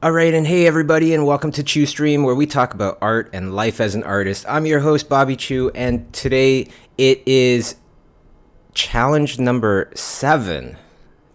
All right, and hey everybody, and welcome to Chew Stream, where we talk about art and life as an artist. I'm your host, Bobby Chew, and today it is challenge number 7,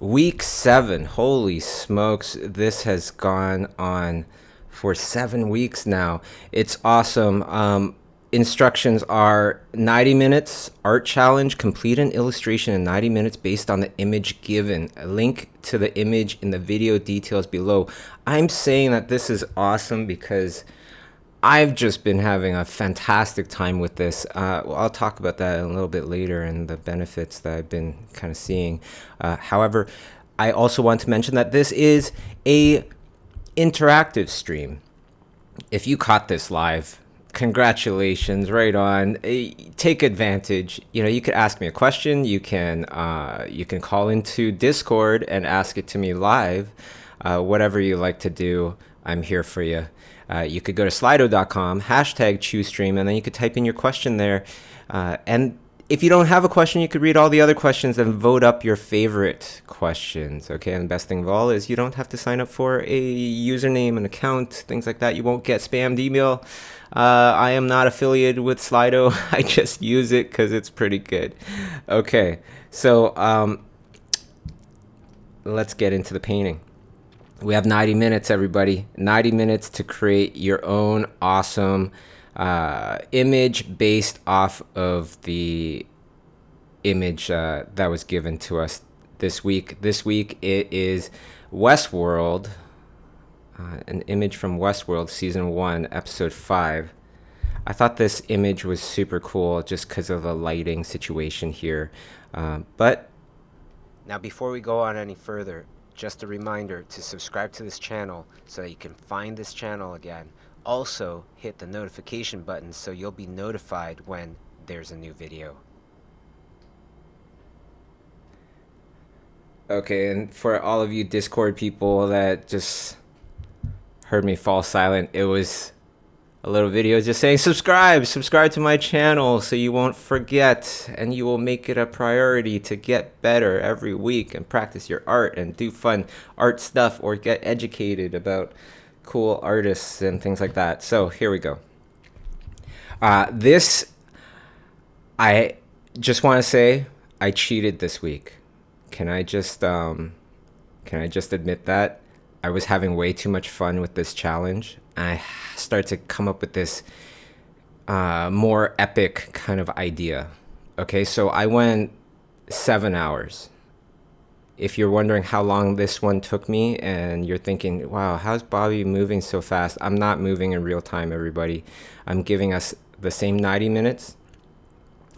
week 7. Holy smokes, this has gone on for 7 weeks now. It's awesome. Instructions are 90 minutes art challenge, complete an illustration in 90 minutes based on the image given. A link to the image in the video details below. I'm saying that this is awesome because I've just been having a fantastic time with this. I'll talk about that a little bit later and the benefits that I've been kind of seeing. However, I also want to mention that this is a interactive stream. If you caught this live, congratulations, right on. Take advantage. You could ask me a question. You can call into Discord and ask it to me live. Whatever you like to do, I'm here for you. You could go to slido.com, #ChewStream, and then you could type in your question there. And if you don't have a question, you could read all the other questions and vote up your favorite questions. Okay, and the best thing of all is you don't have to sign up for a username, an account, things like that. You won't get spammed email. I am not affiliated with Slido. I just use it because it's pretty good. Okay, so let's get into the painting. We have 90 minutes, everybody. 90 minutes to create your own awesome image based off of the image that was given to us this week. This week it is Westworld, an image from Westworld season 1, episode 5. I thought this image was super cool just because of the lighting situation here. But now, before we go on any further, just a reminder to subscribe to this channel so that you can find this channel again. Also, hit the notification button so you'll be notified when there's a new video. Okay, and for all of you Discord people that just heard me fall silent, it was a little video just saying subscribe to my channel so you won't forget, and you will make it a priority to get better every week and practice your art and do fun art stuff or get educated about cool artists and things like that. So here we go. I just want to say I cheated this week. Can I just admit that? I was having way too much fun with this challenge. I started to come up with this more epic kind of idea. Okay, so I went 7 hours. If you're wondering how long this one took me and you're thinking, wow, how's Bobby moving so fast? I'm not moving in real time, everybody. I'm giving us the same 90 minutes.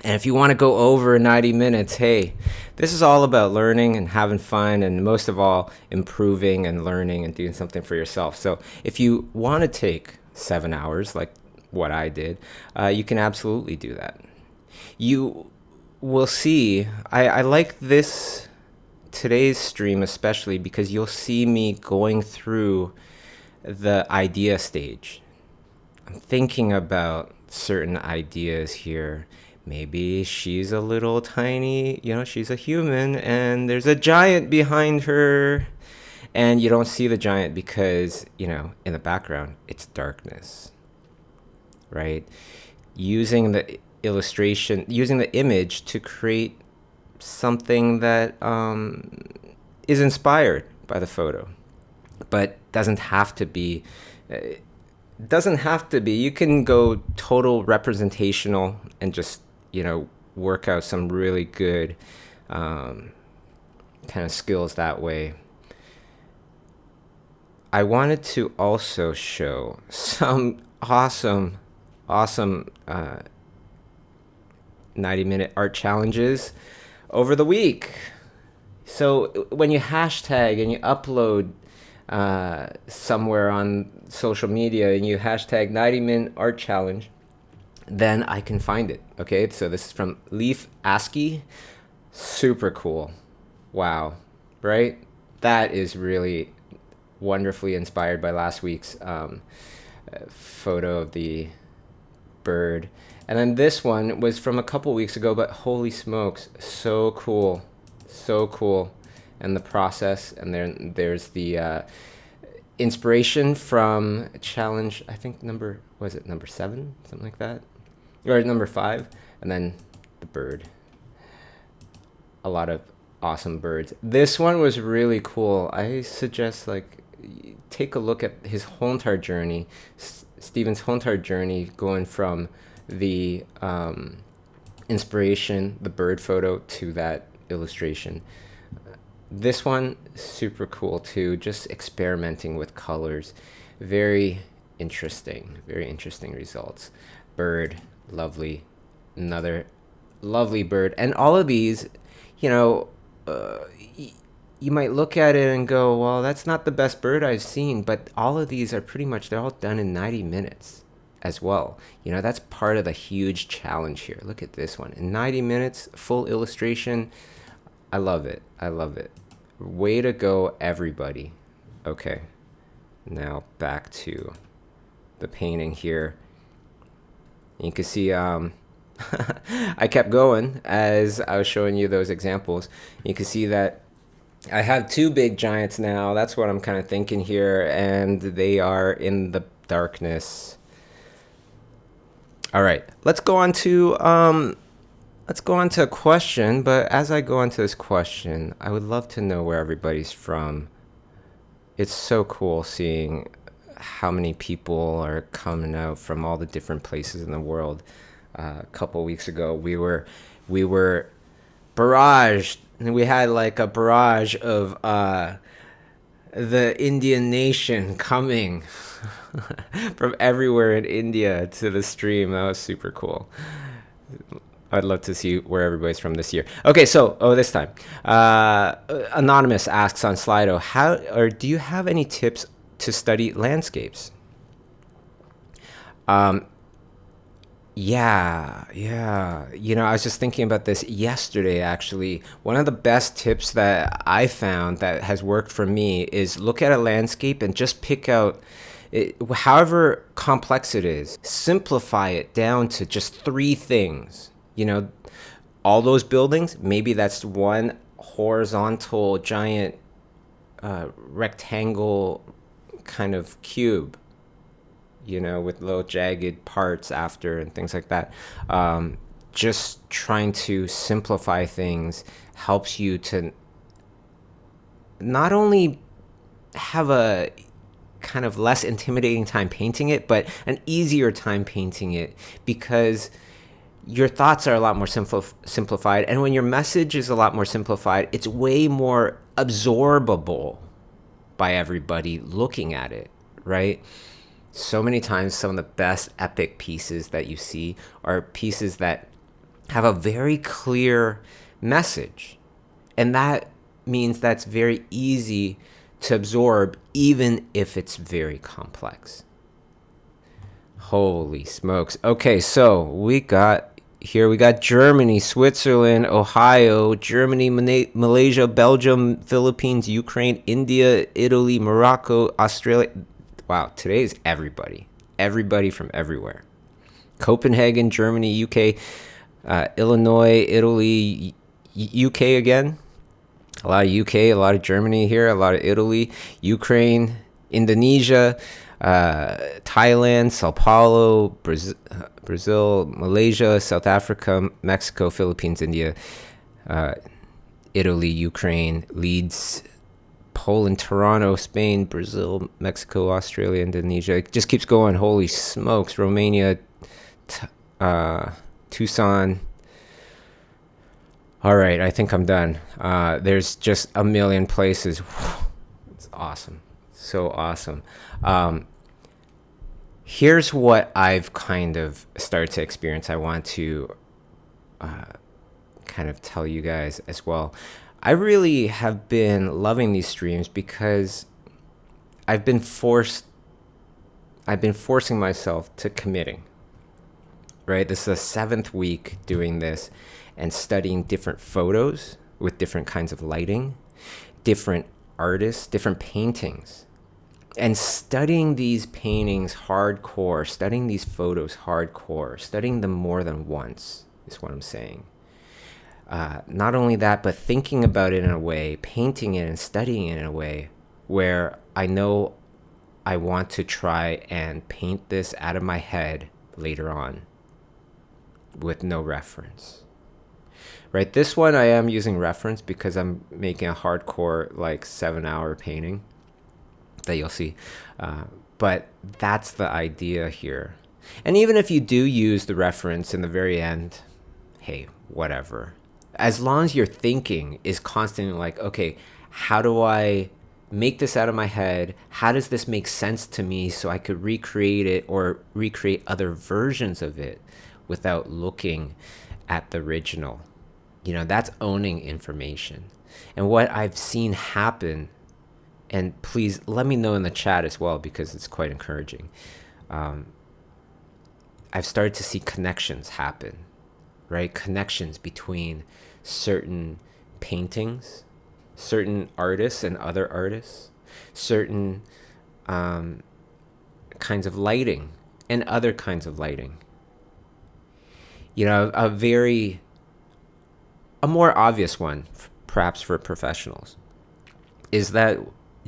And if you want to go over 90 minutes, hey, this is all about learning and having fun, and most of all, improving and learning and doing something for yourself. So if you want to take 7 hours, like what I did, you can absolutely do that. You will see, I like today's stream especially because you'll see me going through the idea stage. I'm thinking about certain ideas here. Maybe she's a little tiny, she's a human and there's a giant behind her, and you don't see the giant because, in the background, it's darkness, right? Using the illustration, using the image to create something that is inspired by the photo, but doesn't have to be. You can go total representational and just work out some really good kind of skills that way. I wanted to also show some awesome 90-minute art challenges over the week. So when you hashtag and you upload somewhere on social media and you hashtag 90-minute art challenge, then I can find it. Okay, so this is from Leaf ASCII. Super cool. Wow, right? That is really wonderfully inspired by last week's photo of the bird. And then this one was from a couple weeks ago, but holy smokes, so cool. And the process, and then there's the inspiration from a challenge, I think number 7, something like that, or number 5, and then the bird. A lot of awesome birds. This one was really cool. I suggest like take a look at his whole entire journey, Stephen's whole entire journey, going from the inspiration, the bird photo, to that illustration. This one, super cool too, just experimenting with colors. Very very interesting results. Bird, lovely. Another lovely bird. And all of these, you know, you might look at it and go, well, that's not the best bird I've seen, but all of these are pretty much, they're all done in 90 minutes as well. You know, that's part of the huge challenge here. Look at this one. In 90 minutes, full illustration. I love it. I love it. Way to go, everybody. Okay, now back to the painting here. You can see I kept going as I was showing you those examples. You can see that I have 2 big giants now. That's what I'm kind of thinking here, and they are in the darkness. All right, let's go on to a question. But as I go on to this question, I would love to know where everybody's from. It's so cool seeing how many people are coming out from all the different places in the world. A couple weeks ago, we were barraged, and we had like a barrage of the Indian nation coming from everywhere in India to the stream. That was super cool. I'd love to see where everybody's from this year. Okay, so this time, Anonymous asks on Slido, do you have any tips to study landscapes? Yeah. You know, I was just thinking about this yesterday, actually. One of the best tips that I found that has worked for me is look at a landscape and just pick out, however complex it is, simplify it down to just 3 things. You know, all those buildings, maybe that's one horizontal giant rectangle kind of cube, you know, with little jagged parts after and things like that. Just trying to simplify things helps you to not only have a kind of less intimidating time painting it, but an easier time painting it, because your thoughts are a lot more simplified. And when your message is a lot more simplified, it's way more absorbable by everybody looking at it, right? So many times, some of the best epic pieces that you see are pieces that have a very clear message. And that means that's very easy to absorb, even if it's very complex. Holy smokes. Okay, so we got Germany, Switzerland, Ohio, Germany, Malaysia, Belgium, Philippines, Ukraine, India, Italy, Morocco, Australia. Wow, today's everybody from everywhere. Copenhagen, Germany, UK, Illinois, Italy, UK again. A lot of UK, a lot of Germany here, a lot of Italy, Ukraine, Indonesia, Thailand, Sao Paulo, Brazil, Malaysia, South Africa, Mexico, Philippines, India, Italy, Ukraine, Leeds, Poland, Toronto, Spain, Brazil, Mexico, Australia, Indonesia. It just keeps going. Holy smokes. Romania, Tucson. All right, I think I'm done. There's just a million places. It's awesome. So awesome. Here's what I've kind of started to experience. I want to kind of tell you guys as well. I really have been loving these streams because I've been forcing myself to committing. Right? This is the 7th week doing this and studying different photos with different kinds of lighting, different artists, different paintings. And studying these paintings hardcore, studying these photos hardcore, studying them more than once is what I'm saying. Not only that, but thinking about it in a way, painting it and studying it in a way where I know I want to try and paint this out of my head later on with no reference. Right, this one I am using reference because I'm making a hardcore like 7-hour painting that you'll see. But that's the idea here. And even if you do use the reference in the very end, hey, whatever. As long as your thinking is constantly like, okay, how do I make this out of my head? How does this make sense to me so I could recreate it or recreate other versions of it without looking at the original? You know, that's owning information. And what I've seen happen, and please let me know in the chat as well because it's quite encouraging. I've started to see connections happen, right? Connections between certain paintings, certain artists and other artists, certain kinds of lighting and other kinds of lighting. You know, a more obvious one, perhaps for professionals, is that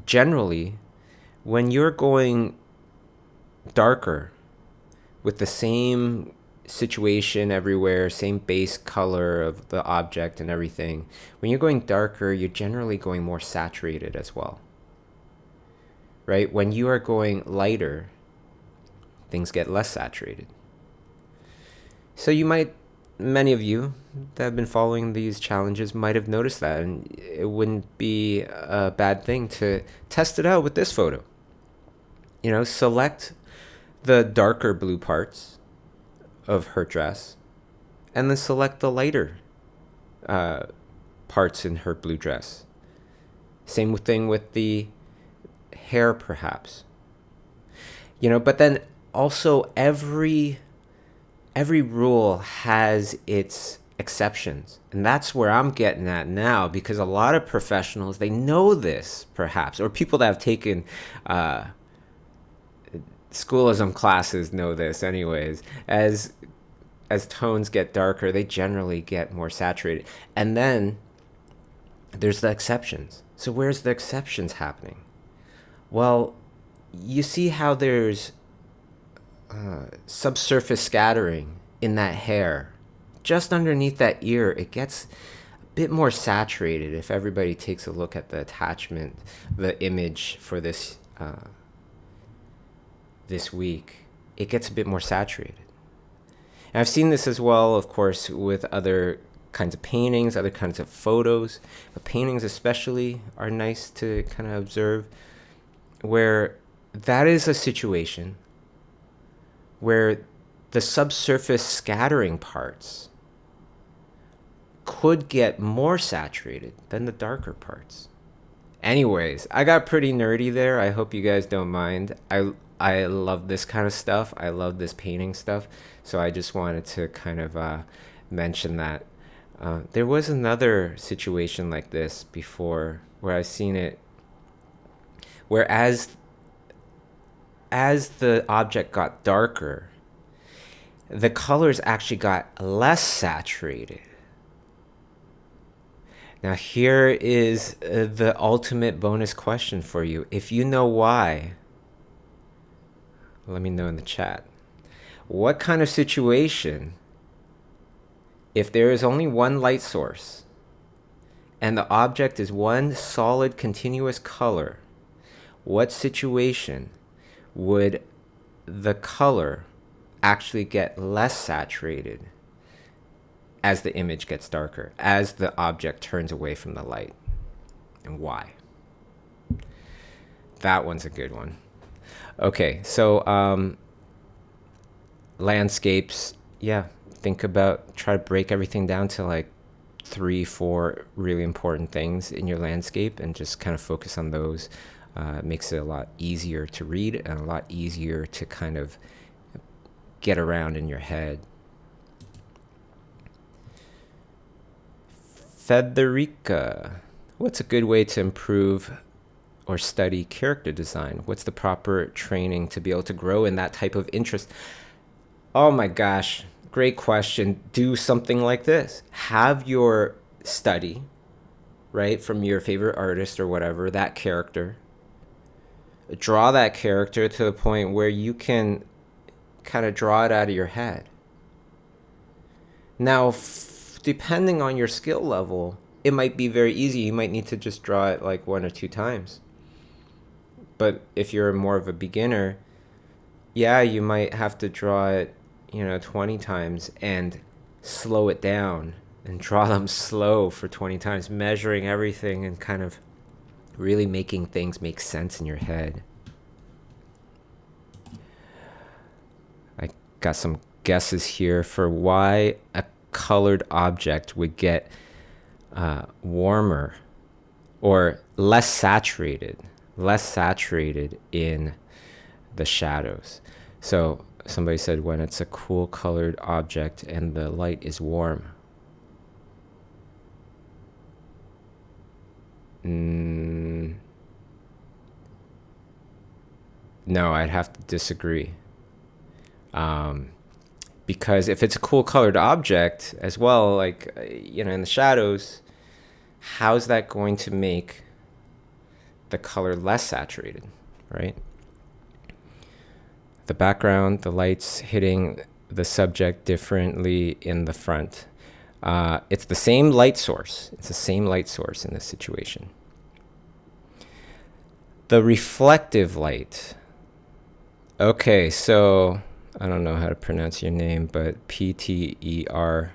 generally when you're going darker with the same situation everywhere, same base color of the object and everything, when you're going darker, you're generally going more saturated as well. Right? When you are going lighter, things get less saturated. So many of you that have been following these challenges might have noticed that, and it wouldn't be a bad thing to test it out with this photo. You know, select the darker blue parts of her dress and then select the lighter parts in her blue dress. Same thing with the hair, perhaps. You know, but then also every rule has its exceptions. And that's where I'm getting at now, because a lot of professionals, they know this perhaps, or people that have taken schoolism classes know this anyways. As tones get darker, they generally get more saturated. And then there's the exceptions. So where's the exceptions happening? Well, you see how there's subsurface scattering in that hair. Just underneath that ear, it gets a bit more saturated if everybody takes a look at the attachment, the image for this this week. It gets a bit more saturated. And I've seen this as well, of course, with other kinds of paintings, other kinds of photos. But paintings especially are nice to kind of observe, where that is a situation where the subsurface scattering parts could get more saturated than the darker parts. Anyways, I got pretty nerdy there. I hope you guys don't mind. I love this kind of stuff. I love this painting stuff. So I just wanted to kind of mention that. There was another situation like this before where I've seen it, where as the object got darker, the colors actually got less saturated. Now here is the ultimate bonus question for you. If you know why, let me know in the chat. What kind of situation, if there is only one light source and the object is one solid continuous color, what situation would the color actually get less saturated as the image gets darker, as the object turns away from the light? And why? That one's a good one. Okay, so landscapes, yeah, try to break everything down to like 3-4 really important things in your landscape and just kind of focus on those. It makes it a lot easier to read and a lot easier to kind of get around in your head. Federica, what's a good way to improve or study character design? What's the proper training to be able to grow in that type of interest? Oh my gosh, great question. Do something like this. Have your study, right, from your favorite artist or whatever, that character, draw that character to the point where you can kind of draw it out of your head. Now, depending on your skill level, it might be very easy. You might need to just draw it like 1 or 2 times. But if you're more of a beginner, yeah, you might have to draw it, 20 times and slow it down and draw them slow for 20 times, measuring everything and kind of really making things make sense in your head. I got some guesses here for why a colored object would get warmer or less saturated in the shadows. So somebody said when it's a cool colored object and the light is warm. No, I'd have to disagree. Because if it's a cool colored object as well, like, in the shadows, how's that going to make the color less saturated, right? The background, the lights hitting the subject differently in the front. It's the same light source. It's the same light source in this situation. The reflective light. Okay, so I don't know how to pronounce your name, but Pterseos.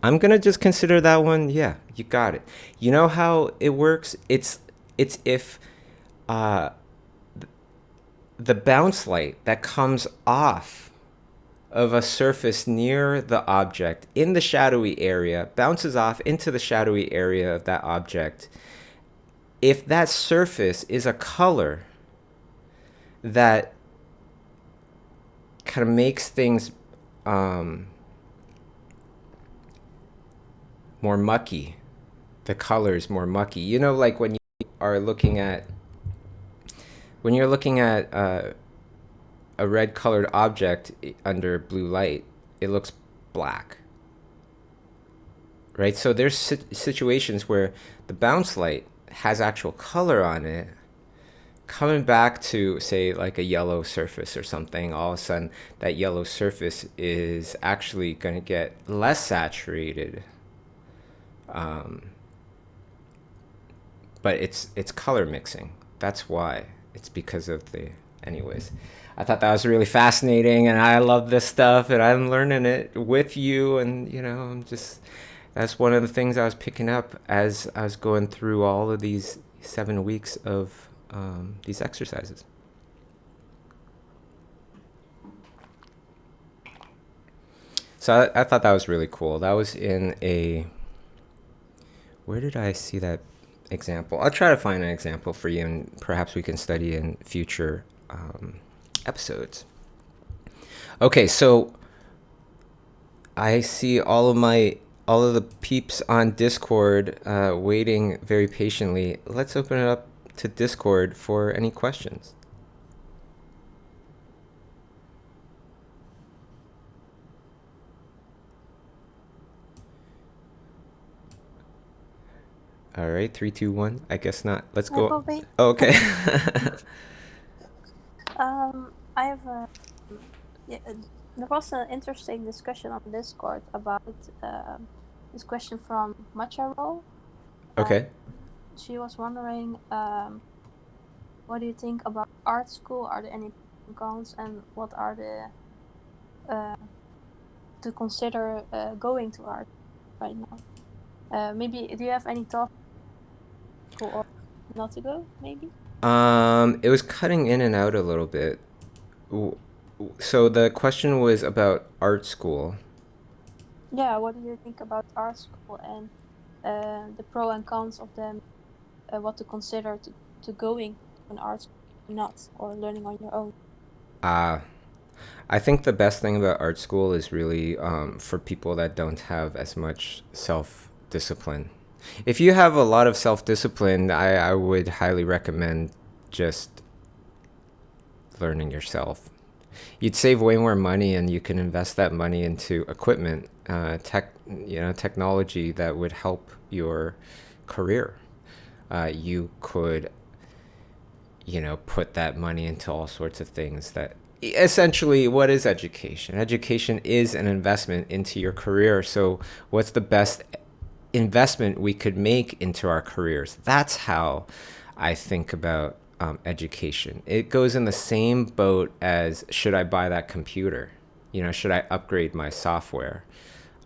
I'm gonna just consider that one. Yeah, you got it. You know how it works? It's if the bounce light that comes off of a surface near the object in the shadowy area bounces off into the shadowy area of that object. If that surface is a color that kind of makes things more mucky, the colors more mucky. Like when you're looking at a red colored object under blue light, it looks black, right? So there's situations where the bounce light has actual color on it, coming back to, say, like a yellow surface or something. All of a sudden that yellow surface is actually going to get less saturated, but it's color mixing. That's why. It's because of anyways. I thought that was really fascinating, and I love this stuff, and I'm learning it with you, and that's one of the things I was picking up as I was going through all of these 7 weeks of these exercises. So I thought that was really cool. That was in where did I see that example? I'll try to find an example for you, and perhaps we can study in future episodes. Okay, so I see all of the peeps on Discord waiting very patiently. Let's open it up to Discord for any questions. All right, 3, 2, 1. I guess not. Let's go. Oh, okay. I have there was an interesting discussion on Discord about this question from Macharo. Okay. She was wondering, what do you think about art school? Are there any cons, and what are the to consider going to art right now? Maybe do you have any thoughts or not to go? Maybe. It was cutting in and out a little bit. So the question was about art school. Yeah, what do you think about art school and the pros and cons of them? What to consider to going to an art school or not, or learning on your own? I think the best thing about art school is really for people that don't have as much self-discipline. If you have a lot of self-discipline, I would highly recommend just learning yourself. You'd save way more money, and you can invest that money into equipment, technology that would help your career. You could put that money into all sorts of things that essentially, what is education? Education is an investment into your career. So what's the best investment we could make into our careers? That's how I think about education. It goes in the same boat as, should I buy that computer? Should I upgrade my software?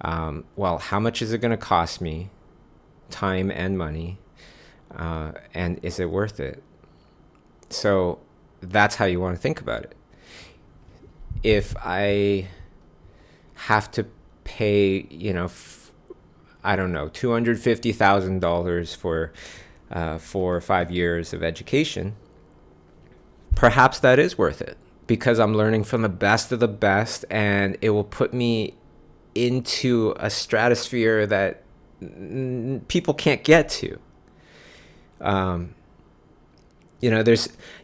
Well, how much is it going to cost me? Time and money. And is it worth it? So that's how you want to think about it. If I have to pay, I don't know, $250,000 for 4 or 5 years of education, perhaps that is worth it because I'm learning from the best of the best, and it will put me into a stratosphere that people can't get to.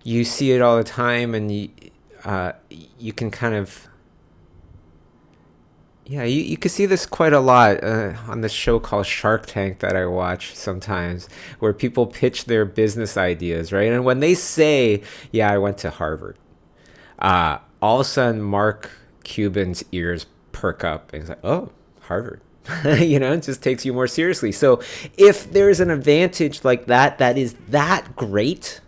You see it all the time, and you can kind of, you can see this quite a lot on this show called Shark Tank that I watch sometimes, where people pitch their business ideas, right? And when they say, I went to Harvard, all of a sudden Mark Cuban's ears perk up, and he's like, oh, Harvard. It just takes you more seriously. So if there's an advantage like that is that great,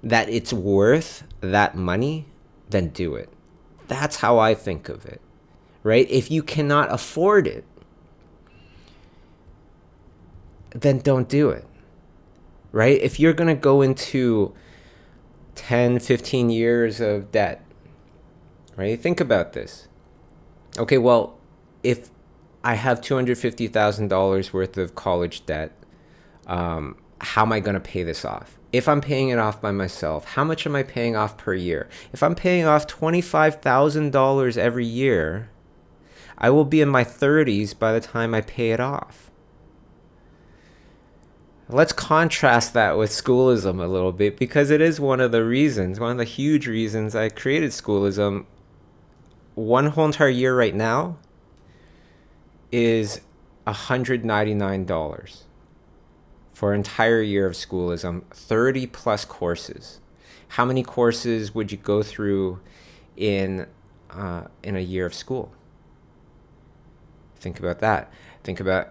that it's worth that money, then do it. That's how I think of it, right? If you cannot afford it, then don't do it, right? If you're going to go into 10, 15 years of debt, right? Think about this. Okay, well, if I have $250,000 worth of college debt, how am I going to pay this off? If I'm paying it off by myself, how much am I paying off per year? If I'm paying off $25,000 every year, I will be in my 30s by the time I pay it off. Let's contrast that with schoolism a little bit, because it is one of the huge reasons I created schoolism. One whole entire year right now is $199 for an entire year of schoolism, 30 plus courses. How many courses would you go through in a year of school? Think about that. Think about,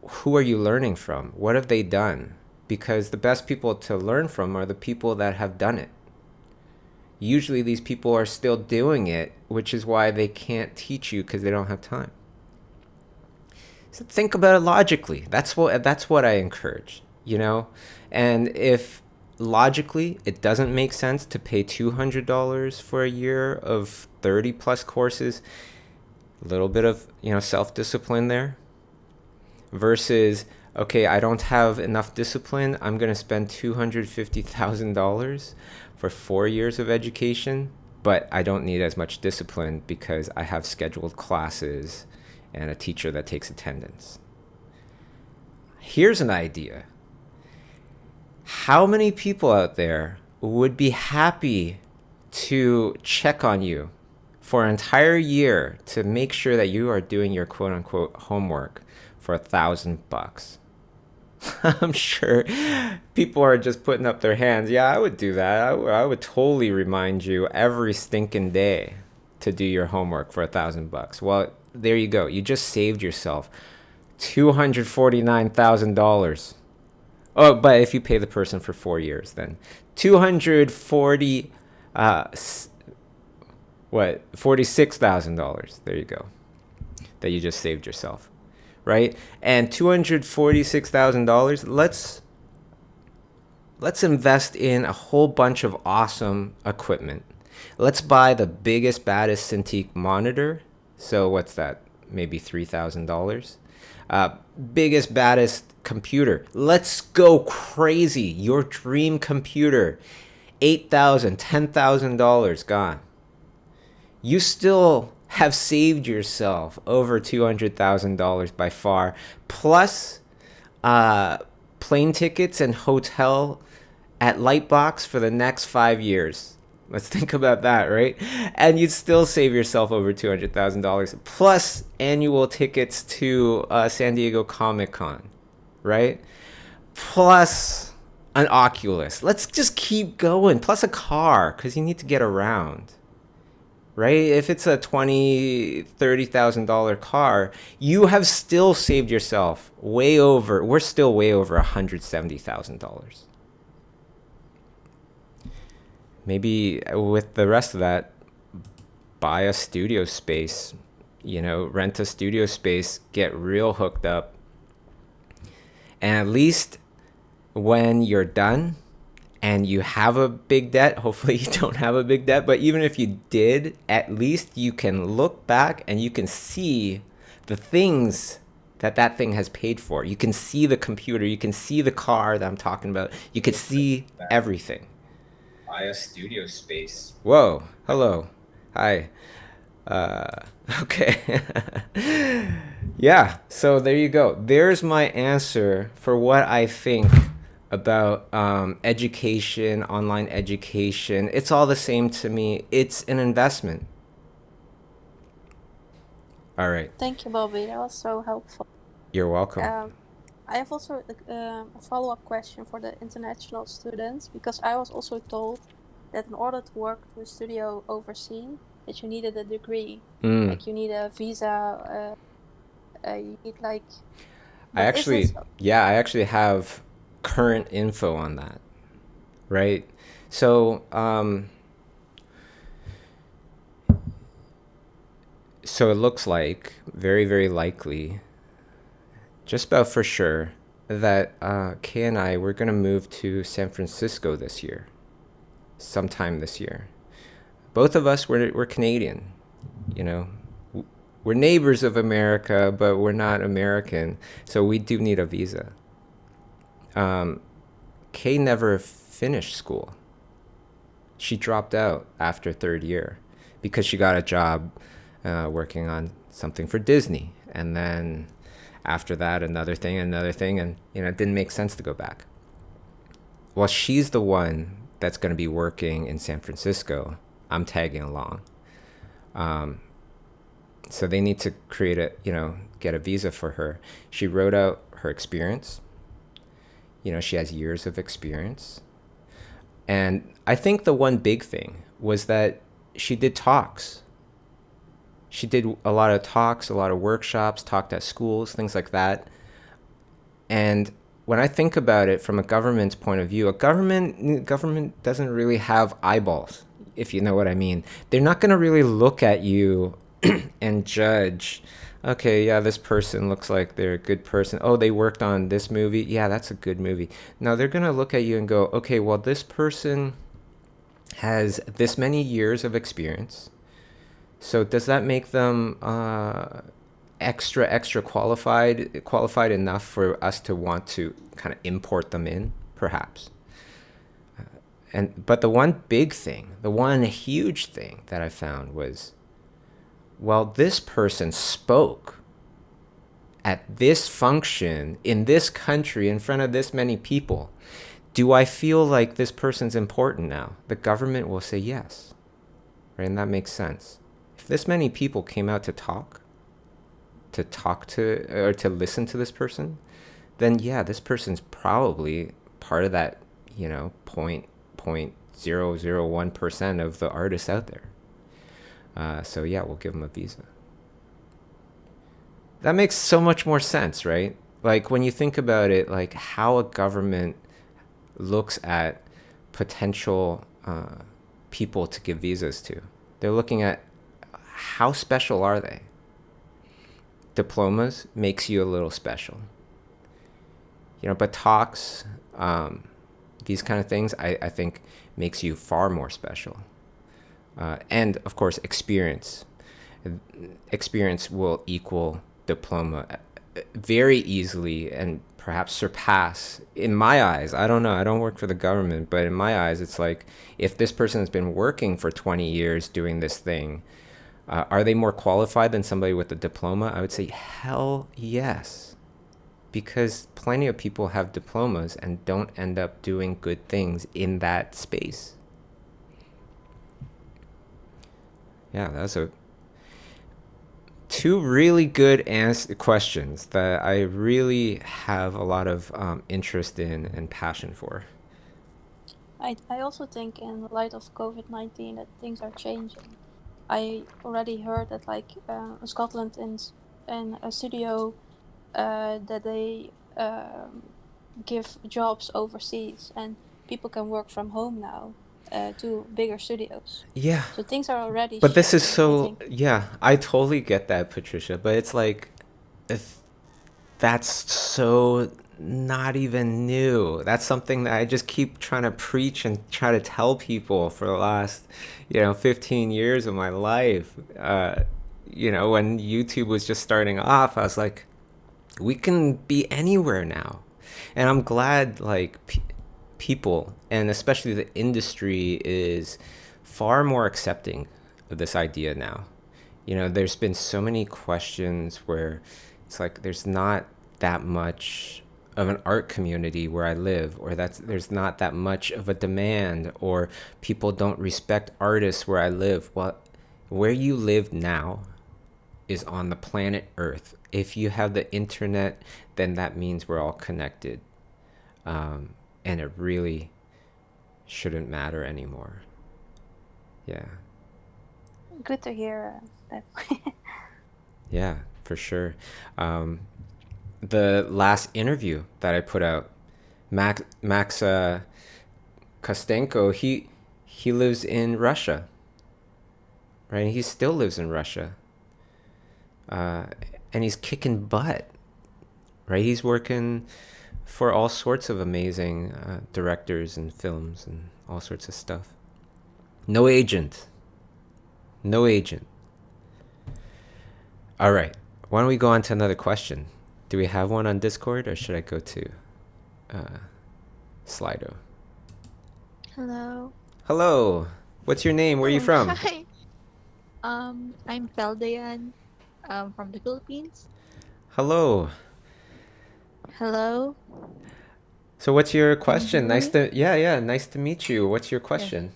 who are you learning from? What have they done? Because the best people to learn from are the people that have done it. Usually these people are still doing it, which is why they can't teach you, because they don't have time. So think about it logically. That's what I encourage, And if logically it doesn't make sense to pay $200 for a year of 30 plus courses, a little bit of, self-discipline there, versus, okay, I don't have enough discipline, I'm going to spend $250,000 for 4 years of education, but I don't need as much discipline because I have scheduled classes and a teacher that takes attendance. Here's an idea. How many people out there would be happy to check on you for an entire year to make sure that you are doing your quote unquote homework for $1,000? I'm sure people are just putting up their hands. Yeah, I would do that. I would totally remind you every stinking day to do your homework for $1,000. Well, there you go. You just saved yourself $249,000. Oh, but if you pay the person for 4 years, then $46,000. There you go. That you just saved yourself, right? And $246,000. Let's invest in a whole bunch of awesome equipment. Let's buy the biggest, baddest Cintiq monitor. So what's that? Maybe $3,000. Biggest, baddest computer. Let's go crazy. Your dream computer. $8,000, $10,000 gone. You still have saved yourself over $200,000 by far. Plus plane tickets and hotel at Lightbox for the next 5 years. Let's think about that, right? And you'd still save yourself over $200,000 plus annual tickets to San Diego Comic-Con, right? Plus An Oculus. Let's just keep going. Plus a car, because you need to get around. Right? If it's a $20,000, $30,000 car, you have still saved yourself way over. We're still way over $170,000. Maybe with the rest of that, buy a studio space. Rent a studio space, get real hooked up, and at least when you're done and you have a big debt, hopefully you don't have a big debt, but even if you did, at least you can look back and you can see the things that thing has paid for. You can see the computer, you can see the car that I'm talking about, you can see everything. Buy a studio space. Whoa, hello, hi. Uh, okay. Yeah, so there you go. There's my answer for what I think about education, online education. It's all the same to me. It's an investment. All right. Thank you, Bobby. That was so helpful. You're welcome. Um, I have also a follow-up question for the international students, because I was also told that in order to work to a studio overseas, that you needed a degree, Mm. like you need a visa, you need like. I But is this? actually, yeah, I actually have current info on that, right? So, so it looks like very, very likely, just about for sure, that Kay and I we're gonna move to San Francisco this year, sometime this year. Both of us we're Canadian, you know. We're neighbors of America, but we're not American, so we do need a visa. Kay never finished school. She dropped out after third year because she got a job working on something for Disney, and then after that another thing, and it didn't make sense to go back. Well, she's the one that's going to be working in San Francisco. I'm tagging along. So they need to create get a visa for her. She wrote out her experience. She has years of experience. And I think the one big thing was that she did talks. She did a lot of talks, a lot of workshops, talked at schools, things like that. And when I think about it from a government's point of view, a government doesn't really have eyeballs, if you know what I mean. They're not going to really look at you and judge, okay, yeah, this person looks like they're a good person. Oh, they worked on this movie. Yeah, that's a good movie. No, they're going to look at you and go, okay, well, this person has this many years of experience. So does that make them extra qualified enough for us to want to kind of import them in, perhaps? But the one big thing, the one huge thing that I found was, well, this person spoke at this function in this country in front of this many people. Do I feel like this person's important now? The government will say yes, right? And that makes sense. If this many people came out to talk to or to listen to this person, then yeah, this person's probably part of that, 0.001% of the artists out there. So yeah, we'll give them a visa. That makes so much more sense, right? Like when you think about it, like how a government looks at potential people to give visas to. They're looking at how special are they? Diplomas makes you a little special. But talks, these kind of things, I think makes you far more special. And of course, experience. Experience will equal diploma very easily and perhaps surpass, in my eyes. I don't know, I don't work for the government, but in my eyes, it's like if this person has been working for 20 years doing this thing, are they more qualified than somebody with a diploma? I would say hell yes, because plenty of people have diplomas and don't end up doing good things in that space. Yeah, that's two really good questions that I really have a lot of interest in and passion for. I also think in light of COVID-19 that things are changing. I already heard that like Scotland in a studio that they give jobs overseas and people can work from home now to bigger studios. Yeah, So things are already but this is shifting, I so, think. yeah, I totally get that, Patricia, but it's like, if that's so not even new. That's something that I just keep trying to preach and try to tell people for the last, 15 years of my life. When YouTube was just starting off, I was like, we can be anywhere now. And I'm glad, like, people, and especially the industry, is far more accepting of this idea now. There's been so many questions where it's like there's not that much of an art community where I live, or there's not that much of a demand, or people don't respect artists where I live. Well, where you live now is on the planet Earth. If you have the internet, then that means we're all connected. And it really shouldn't matter anymore. Yeah. Good to hear that. Yeah, for sure. Um, the last interview that I put out, Max Kostenko, he lives in Russia, right? He still lives in Russia, uh, and he's kicking butt, right? He's working for all sorts of amazing directors and films and all sorts of stuff. No agent, no agent. All right, why don't we go on to another question? Do we have one on Discord, or should I go to Slido? Hello. Hello. What's your name? Where are you Oh, from? hi. I'm Feldayan, from the Philippines. Hello. Hello. So what's your Can you question? hear Nice me? to yeah, yeah, nice to meet you. What's your Yes. question?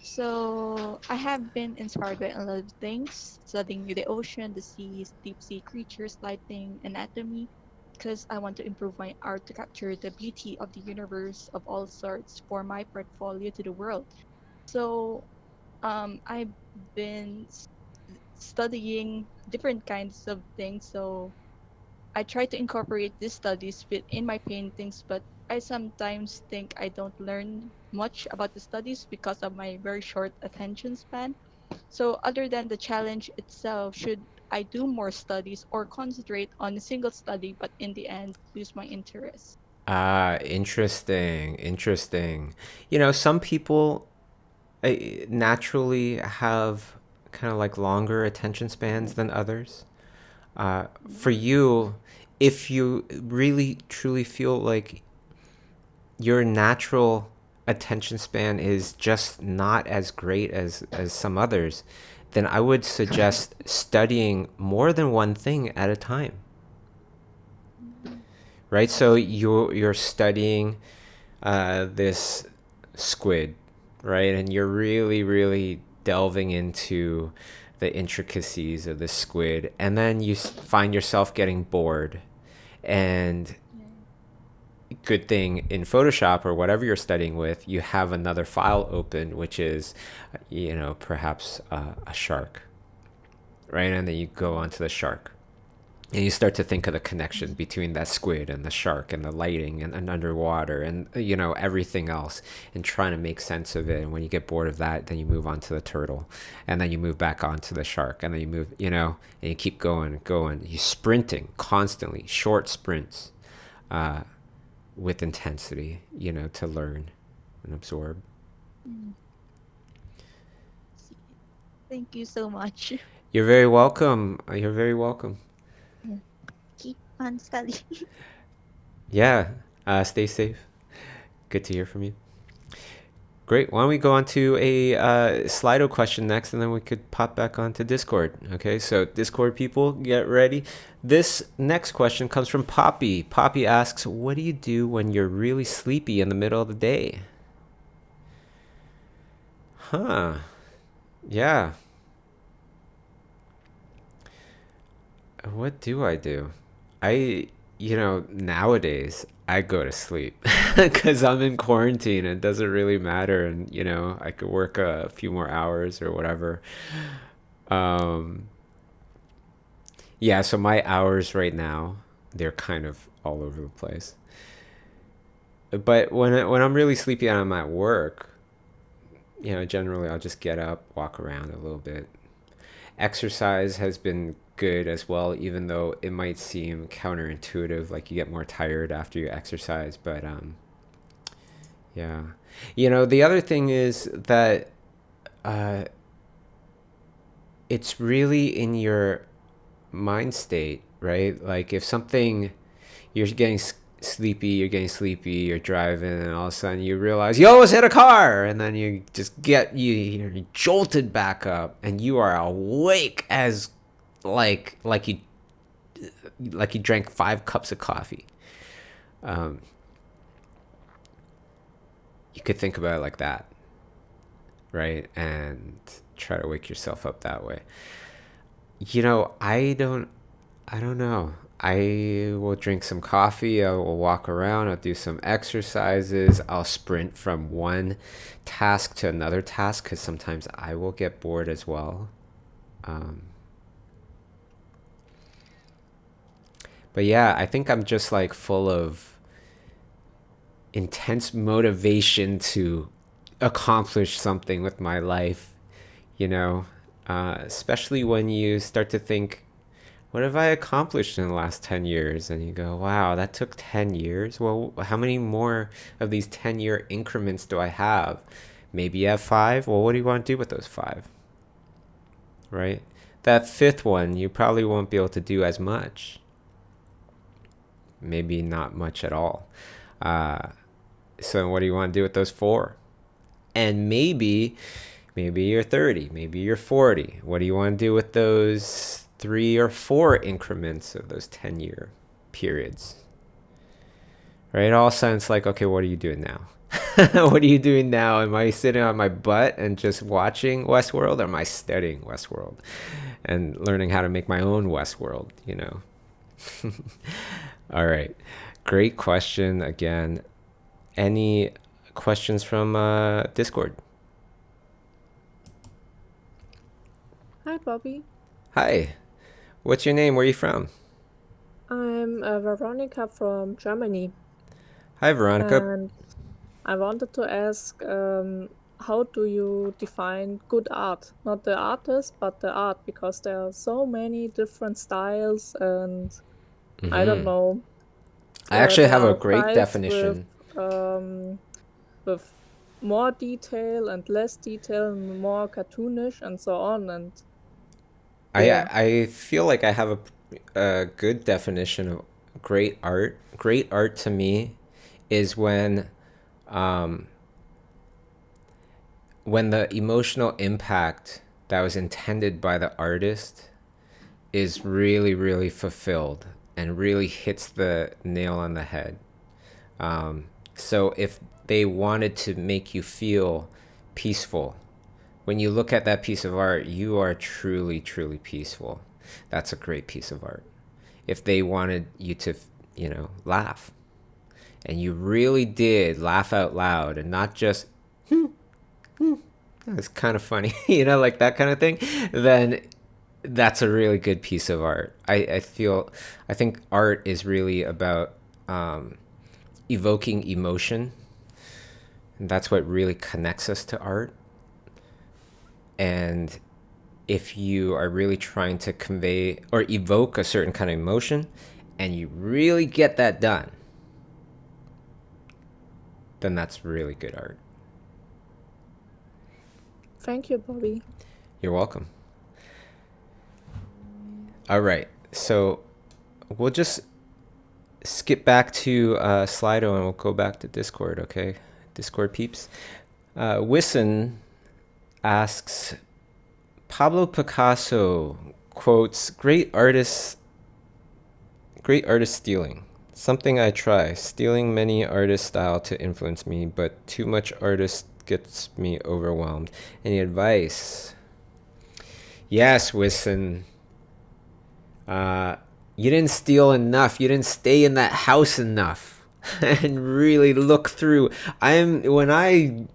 So I have been inspired by a lot of things, studying the ocean, the seas, deep sea creatures, lighting, anatomy, because I want to improve my art to capture the beauty of the universe of all sorts for my portfolio to the world. So I've been studying different kinds of things. So I try to incorporate these studies within my paintings, but I sometimes think I don't learn much about the studies because of my very short attention span. So, other than the challenge itself, should I do more studies or concentrate on a single study, but in the end lose my interest? Ah, interesting, interesting. Some people naturally have kind of like longer attention spans than others. For you, if you really truly feel like your natural attention span is just not as great as some others, then I would suggest studying more than one thing at a time. Mm, Right? So you're studying this squid, right? And you're really, really delving into the intricacies of the squid, and then you find yourself getting bored. And yeah. good thing in Photoshop or whatever you're studying with, you have another file open, which is, perhaps a shark, right? And then you go Mm, onto the shark. And you start to think of the connection mm, between that squid and the shark and the lighting and underwater and everything else, and trying to make sense of it. And when you get bored of that, then you move on to the turtle, and then you move back onto the shark, and then you move, and you keep going and going. You're sprinting constantly, short sprints, uh, with intensity, to learn and absorb. mm. See. Thank you so much. You're very welcome. You're very welcome. Yeah. Keep on studying. Yeah. Stay safe. Good to hear from you. Great. Why don't we go on to a Slido question next, and then we could pop back onto Discord. Okay, so Discord people, get ready. This next question comes from Poppy. Poppy asks, "What do you do when you're really sleepy in the middle of the day?" Huh. Yeah. What do I do? I nowadays I go to sleep because I'm in quarantine and it doesn't really matter. And, I could work a few more hours or whatever. Um, yeah, so my hours right now, they're kind of all over the place. But when I'm really sleepy and I'm at work, generally I'll just get up, walk around a little bit. Exercise has been good as well, even though it might seem counterintuitive, like you get more tired after you exercise. But yeah, the other thing is that uh, it's really in your mind state, right? Like if something you're getting sleepy, you're driving, and all of a sudden you realize you almost hit a car, and then you just you're jolted back up, and you are awake as like you drank 5 cups of coffee. Um, you could think about it like that, right? And try to wake yourself up that way. I don't know. I will drink some coffee. I will walk around. I'll do some exercises. I'll sprint from one task to another task because sometimes I will get bored as well. Um, but yeah, I think I'm just like full of intense motivation to accomplish something with my life, especially when you start to think, what have I accomplished in the last 10 years? And you go, wow, that took 10 years? Well, how many more of these 10-year increments do I have? Maybe you have 5. Well, what do you want to do with those 5? Right? That 5th one, you probably won't be able to do as much. Maybe not much at all. So what do you want to do with those 4? And maybe you're 30, maybe you're 40. What do you want to do with those 3 or 4 increments of those 10-year periods? Right? All of a sudden it's like, okay, what are you doing now? What are you doing now? Am I sitting on my butt and just watching Westworld, or am I studying Westworld and learning how to make my own Westworld, All right. Great question again. Any questions from Discord? Hi, Bobby. Hi. What's your name? Where are you from? I'm Veronica from Germany, Hi, Veronica. and I wanted to ask, how do you define good art? Not the artist, but the art, because there are so many different styles, and I don't know. I actually There have a are great styles definition. with more detail and less detail, more cartoonish, and so on. And yeah, I feel like I have a good definition of great art. Great art to me is um, when the emotional impact that was intended by the artist is really, really fulfilled and really hits the nail on the head. So if they wanted to make you feel peaceful, when you look at that piece of art, you are truly, truly peaceful. That's a great piece of art. If they wanted you to, laugh, and you really did laugh out loud and not just, it's kind of funny, like that kind of thing, then that's a really good piece of art. I think art is really about evoking emotion. And that's what really connects us to art. And if you are really trying to convey or evoke a certain kind of emotion and you really get that done, then that's really good art. thank you, Bobby. You're welcome. All right. So we'll just skip back to Slido and we'll go back to Discord, okay? Discord peeps. Wissen asks, Pablo Picasso quotes, great artist stealing. Something I try. Stealing many artist style to influence me, but too much artist gets me overwhelmed. Any advice? Yes, Wissen. You didn't steal enough. You didn't stay in that house enough and really look through. If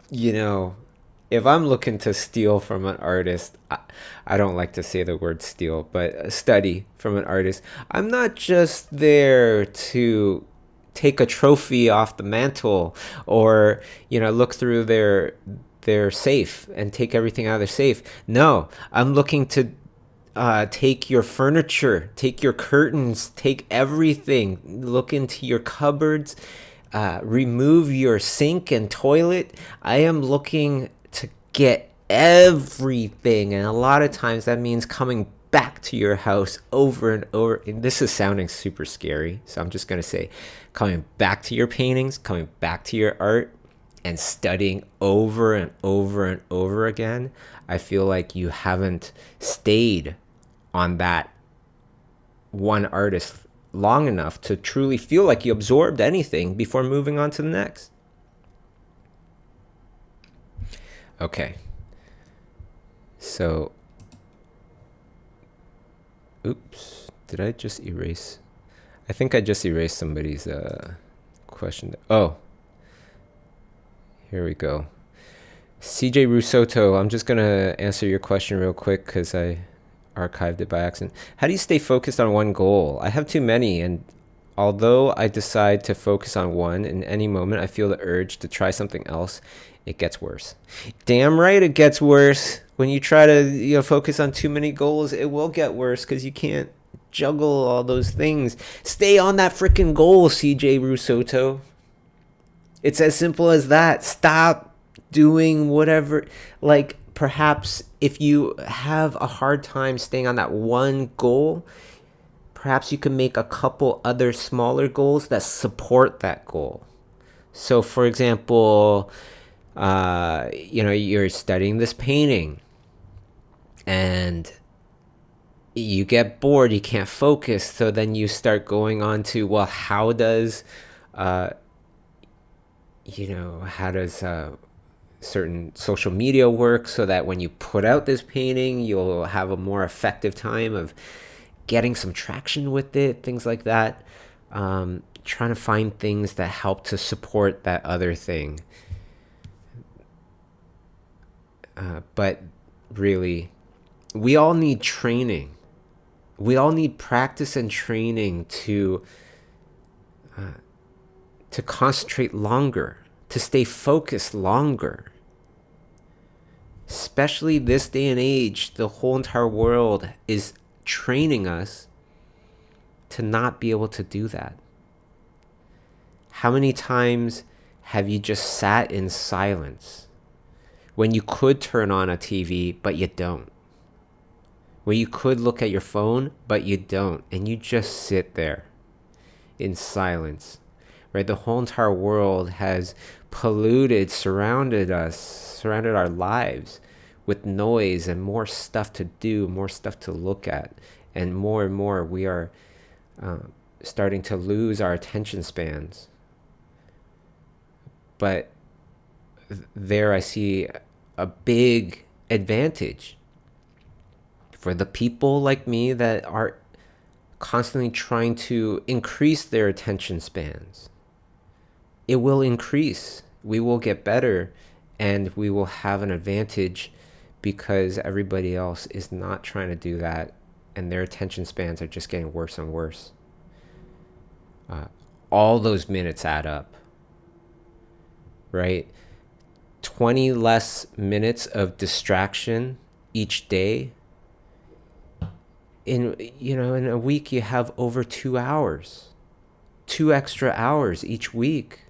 I'm looking to steal from an artist, I don't like to say the word steal, but study from an artist, I'm not just there to take a trophy off the mantle or, look through their safe and take everything out of their safe. No, I'm looking to take your furniture, take your curtains, take everything. Look into your cupboards, remove your sink and toilet. I am looking to get everything. And a lot of times that means coming back to your house over and over. And this is sounding super scary. So I'm just going to say coming back to your paintings, coming back to your art, and studying over and over and over again. I feel like you haven't stayed on that one artist long enough to truly feel like you absorbed anything before moving on to the next. Okay. So, oops, did I just erase? I think I just erased somebody's question. Oh, here we go. CJ Rusotto, I'm just going to answer your question real quick because I archived it by accident. How do you stay focused on one goal? I have too many, and although I decide to focus on one, in any moment I feel the urge to try something else. It gets worse. Damn right it gets worse. When you try to focus on too many goals, it will get worse because you can't juggle all those things. Stay on that freaking goal, CJ Rusotto. It's as simple as that. Stop doing whatever. Like, perhaps if you have a hard time staying on that one goal, perhaps you can make a couple other smaller goals that support that goal. So, for example, you're studying this painting and you get bored, you can't focus. So then you start going on to, well, how does certain social media work so that when you put out this painting, you'll have a more effective time of getting some traction with it, things like that. Trying to find things that help to support that other thing. But really, we all need training. We all need practice and training to concentrate longer, to stay focused longer. Especially this day and age, the whole entire world is training us to not be able to do that. How many times have you just sat in silence when you could turn on a TV, but you don't? When you could look at your phone, but you don't, and you just sit there in silence, right? The whole entire world has surrounded our lives with noise and more stuff to do, more stuff to look at, and more we are starting to lose our attention spans. But there I see a big advantage for the people like me that are constantly trying to increase their attention spans. It will increase. We will get better, and we will have an advantage because everybody else is not trying to do that, and their attention spans are just getting worse and worse. All those minutes add up, right? 20 less minutes of distraction each day. In a week, you have over 2 hours, 2 extra hours each week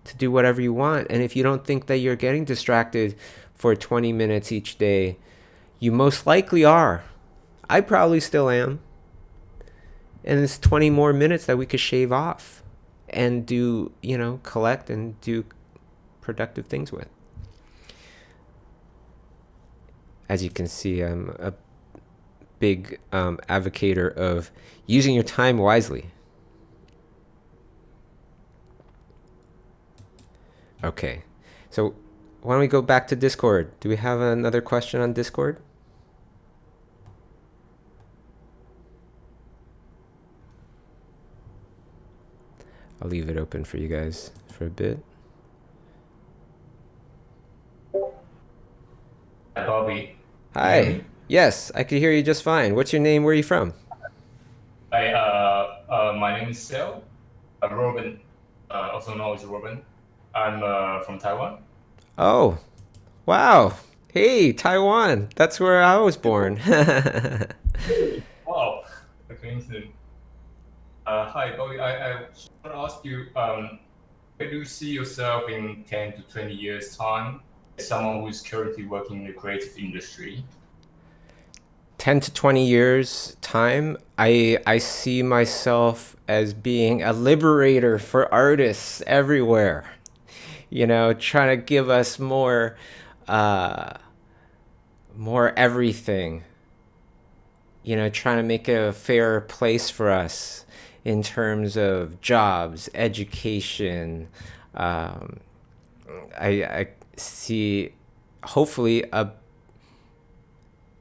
to do whatever you want. And if you don't think that you're getting distracted for 20 minutes each day, you most likely are. I probably still am. And it's 20 more minutes that we could shave off and do, collect and do productive things with. As you can see, I'm a big advocator of using your time wisely. Okay, so why don't we go back to Discord? Do we have another question on Discord? I'll leave it open for you guys for a bit. Hi, Bobby. Can you hear Hi. me? Yes, I can hear you just fine. What's your name? Where are you from? Hi, my name is Sel. Robin, also known as Robin. I'm from Taiwan. Oh, wow. Hey, Taiwan. That's where I was born. Wow, a coincidence. Hi, Bobby. I just want to ask you, where do you see yourself in 10 to 20 years' time as someone who is currently working in the creative industry? 10 to 20 years time, I see myself as being a liberator for artists everywhere. You know, trying to give us uh, more everything. You know, trying to make it a fair place for us in terms of jobs, education. Um, I see, hopefully, a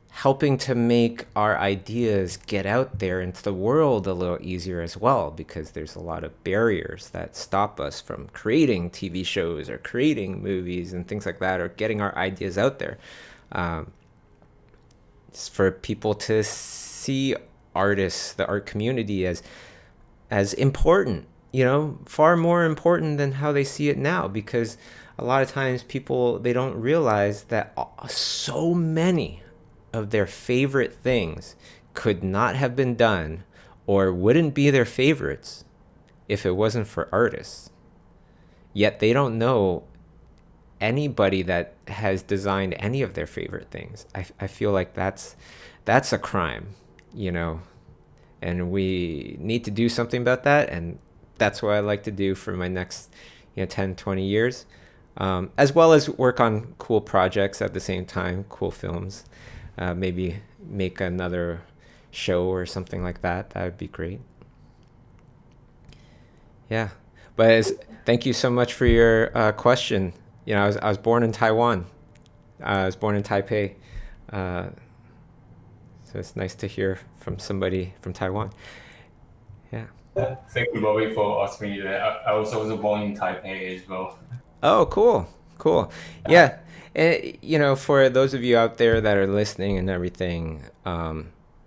helping to make our ideas get out there into the world a little easier as well, because there's a lot of barriers that stop us from creating TV shows or creating movies and things like that, or getting our ideas out there. It's for people to see artists, the art community, as important, you know, far more important than how they see it now, because a lot of times people, they don't realize that so many of their favorite things could not have been done or wouldn't be their favorites if it wasn't for artists. Yet they don't know anybody that has designed any of their favorite things. I feel like that's a crime, you know, and we need to do something about that. And that's what I like to do for my next 10, 20 years, as well as work on cool projects at the same time, cool films, maybe make another show or something like that. That would be great. Yeah. But thank you so much for your question. You know, I was born in Taiwan. I was born in Taipei. Uh, so it's nice to hear from somebody from Taiwan. Yeah. Thank you, Bobby, for asking me that. I also was born in Taipei as well. Oh, cool. Cool. Yeah. And, you know, for those of you out there that are listening and everything,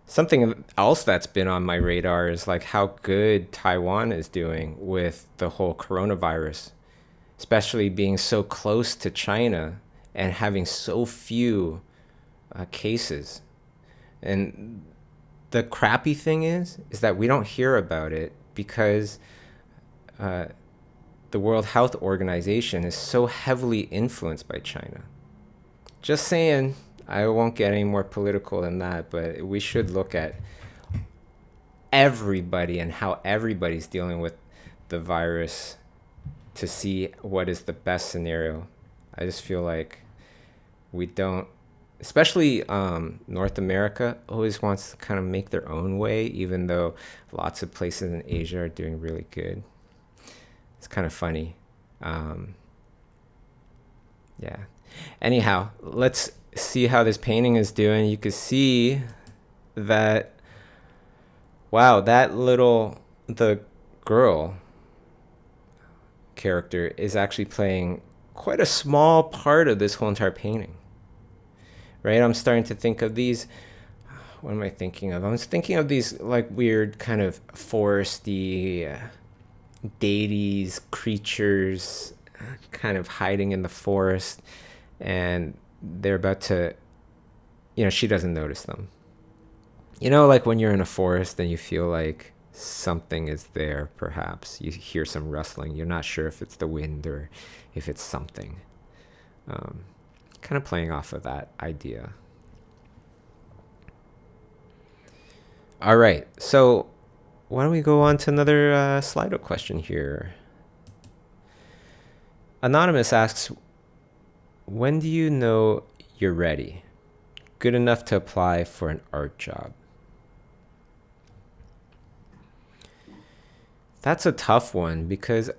something else that's been on my radar is like how good Taiwan is doing with the whole coronavirus, especially being so close to China and having so few cases. And the crappy thing is that we don't hear about it because the World Health Organization is so heavily influenced by China. Just saying, I won't get any more political than that, but we should look at everybody and how everybody's dealing with the virus to see what is the best scenario. I just feel like we don't, especially North America always wants to kind of make their own way, even though lots of places in Asia are doing really good. It's kind of funny. Yeah. Anyhow, let's see how this painting is doing. You can see that, wow, the girl character is actually playing quite a small part of this whole entire painting. Right? I'm starting to think of these. What am I thinking of? I'm thinking of these like weird kind of foresty, deities, creatures kind of hiding in the forest, and they're about to, she doesn't notice them. You know, like when you're in a forest and you feel like something is there, perhaps. You hear some rustling. You're not sure if it's the wind or if it's something. Kind of playing off of that idea. All right, so why don't we go on to another Slido question here? Anonymous asks, when do you know you're ready? Good enough to apply for an art job? That's a tough one because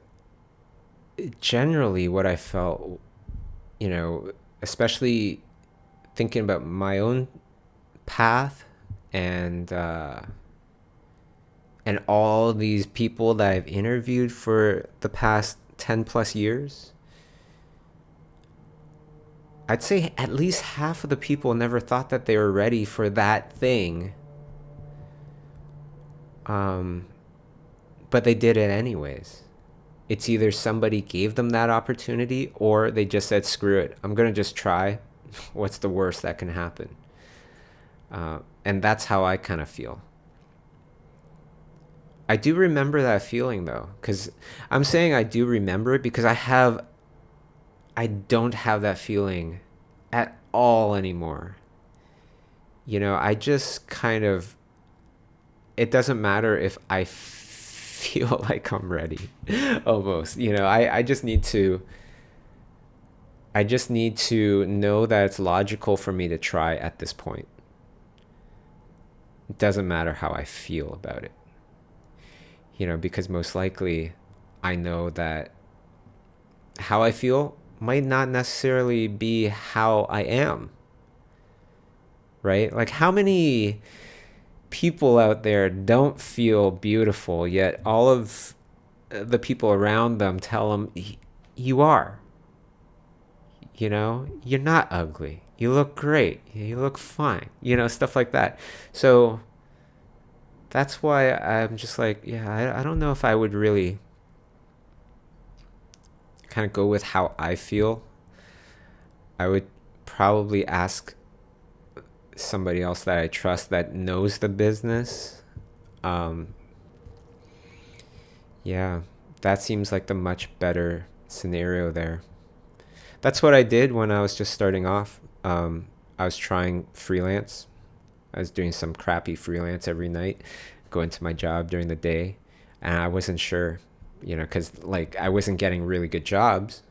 generally what I felt, especially thinking about my own path and and all these people that I've interviewed for the past 10 plus years, I'd say at least half of the people never thought that they were ready for that thing. But they did it anyways. It's either somebody gave them that opportunity or they just said, screw it, I'm going to just try. What's the worst that can happen? And that's how I kind of feel. I do remember that feeling though, because I'm saying I do remember it because I don't have that feeling at all anymore. You know, I just kind of, it doesn't matter if I feel like I'm ready almost, you know, I just need to know that it's logical for me to try at this point. It doesn't matter how I feel about it, you know, because most likely I know that how I feel might not necessarily be how I am, right? Like, how many people out there don't feel beautiful, yet all of the people around them tell them, you are, you know, you're not ugly, you look great, you look fine, you know, stuff like that. So that's why I'm just like, yeah, I don't know if I would really kind of go with how I feel. I would probably ask somebody else that I trust that knows the business. Yeah, that seems like the much better scenario there. That's what I did when I was just starting off. I was trying freelance. I was doing some crappy freelance every night, going to my job during the day, and I wasn't sure, you know, because like I wasn't getting really good jobs.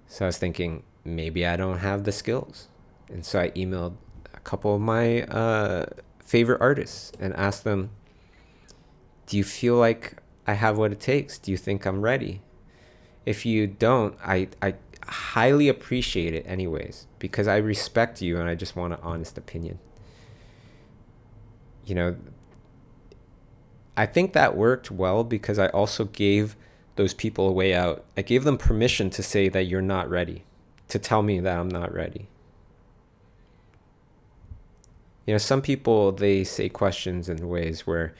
So I was thinking maybe I don't have the skills, and so I emailed a couple of my favorite artists and asked them, "Do you feel like I have what it takes? Do you think I'm ready? If you don't, I highly appreciate it anyways, because I respect you and I just want an honest opinion." You know, I think that worked well because I also gave those people a way out. I gave them permission to say that you're not ready, to tell me that I'm not ready. You know, some people, they say questions in ways where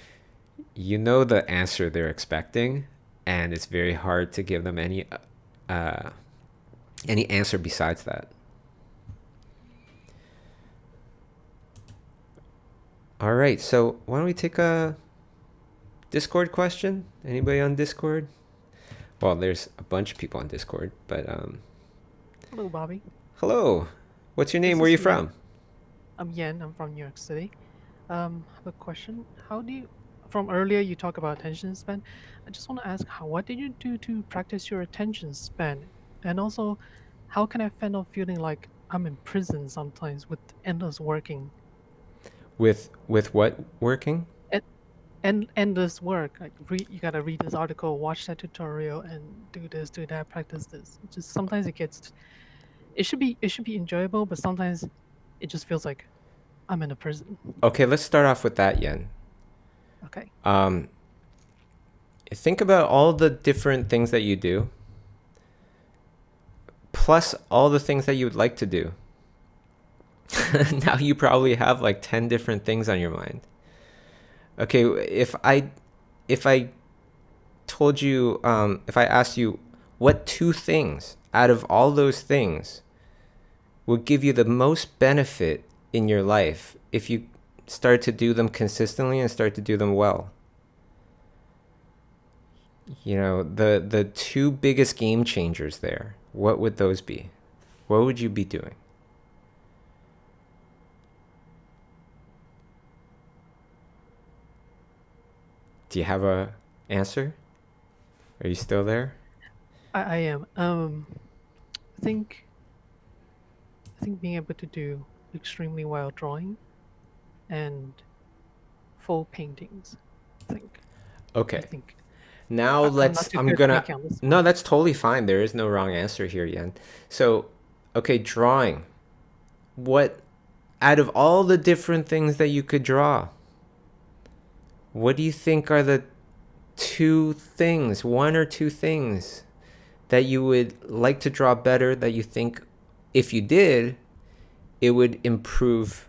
you know the answer they're expecting, and it's very hard to give them any answer besides that. All right, so why don't we take a Discord question? Anybody on Discord? Well, there's a bunch of people on Discord, but Hello, Bobby. hello. What's your name? This Where are you is Yen. from? I'm Yen. I'm from New York City. I have a question. From earlier you talk about attention span. I just want to ask, what did you do to practice your attention span? And also, how can I fend off feeling like I'm in prison sometimes with endless working? With what working? And endless work. Like you gotta read this article, watch that tutorial, and do this, do that, practice this. Just sometimes it should be enjoyable, but sometimes it just feels like I'm in a prison. Okay, let's start off with that, Yen. Okay. Think about all the different things that you do, plus all the things that you would like to do. Now you probably have like 10 different things on your mind. Okay, if I told you, if I asked you what two things out of all those things would give you the most benefit in your life if you start to do them consistently and start to do them well. You know, the two biggest game changers there, what would those be? What would you be doing? Do you have a answer? Are you still there? I am. I think being able to do extremely well drawing and full paintings. I Okay. think. Now I'm not too good at making on this No, one. that's totally fine. There is no wrong answer here, Yen. So, okay, drawing. What, out of all the different things that you could draw, what do you think are the one or two things that you would like to draw better, that you think if you did, it would improve,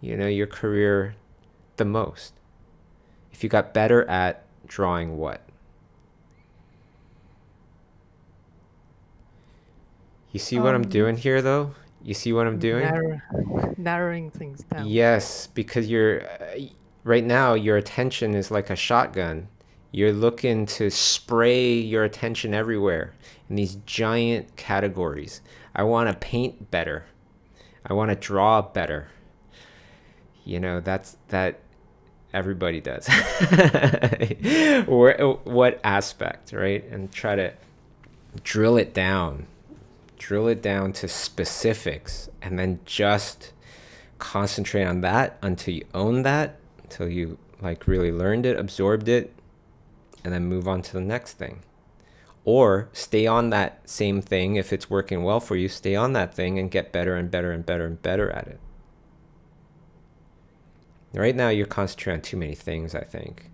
your career the most? If you got better at drawing what? You see what I'm doing here, though? You see what I'm doing? Narrowing things down. Yes, because right now your attention is like a shotgun. You're looking to spray your attention everywhere in these giant categories. I want to paint better. I want to draw better. That everybody does. What aspect, right? And try to drill it down to specifics, and then just concentrate on that until you own that, until you like really learned it, absorbed it, and then move on to the next thing. Or stay on that same thing. If it's working well for you, stay on that thing and get better and better and better and better at it. Right now you're concentrating on too many things, I think.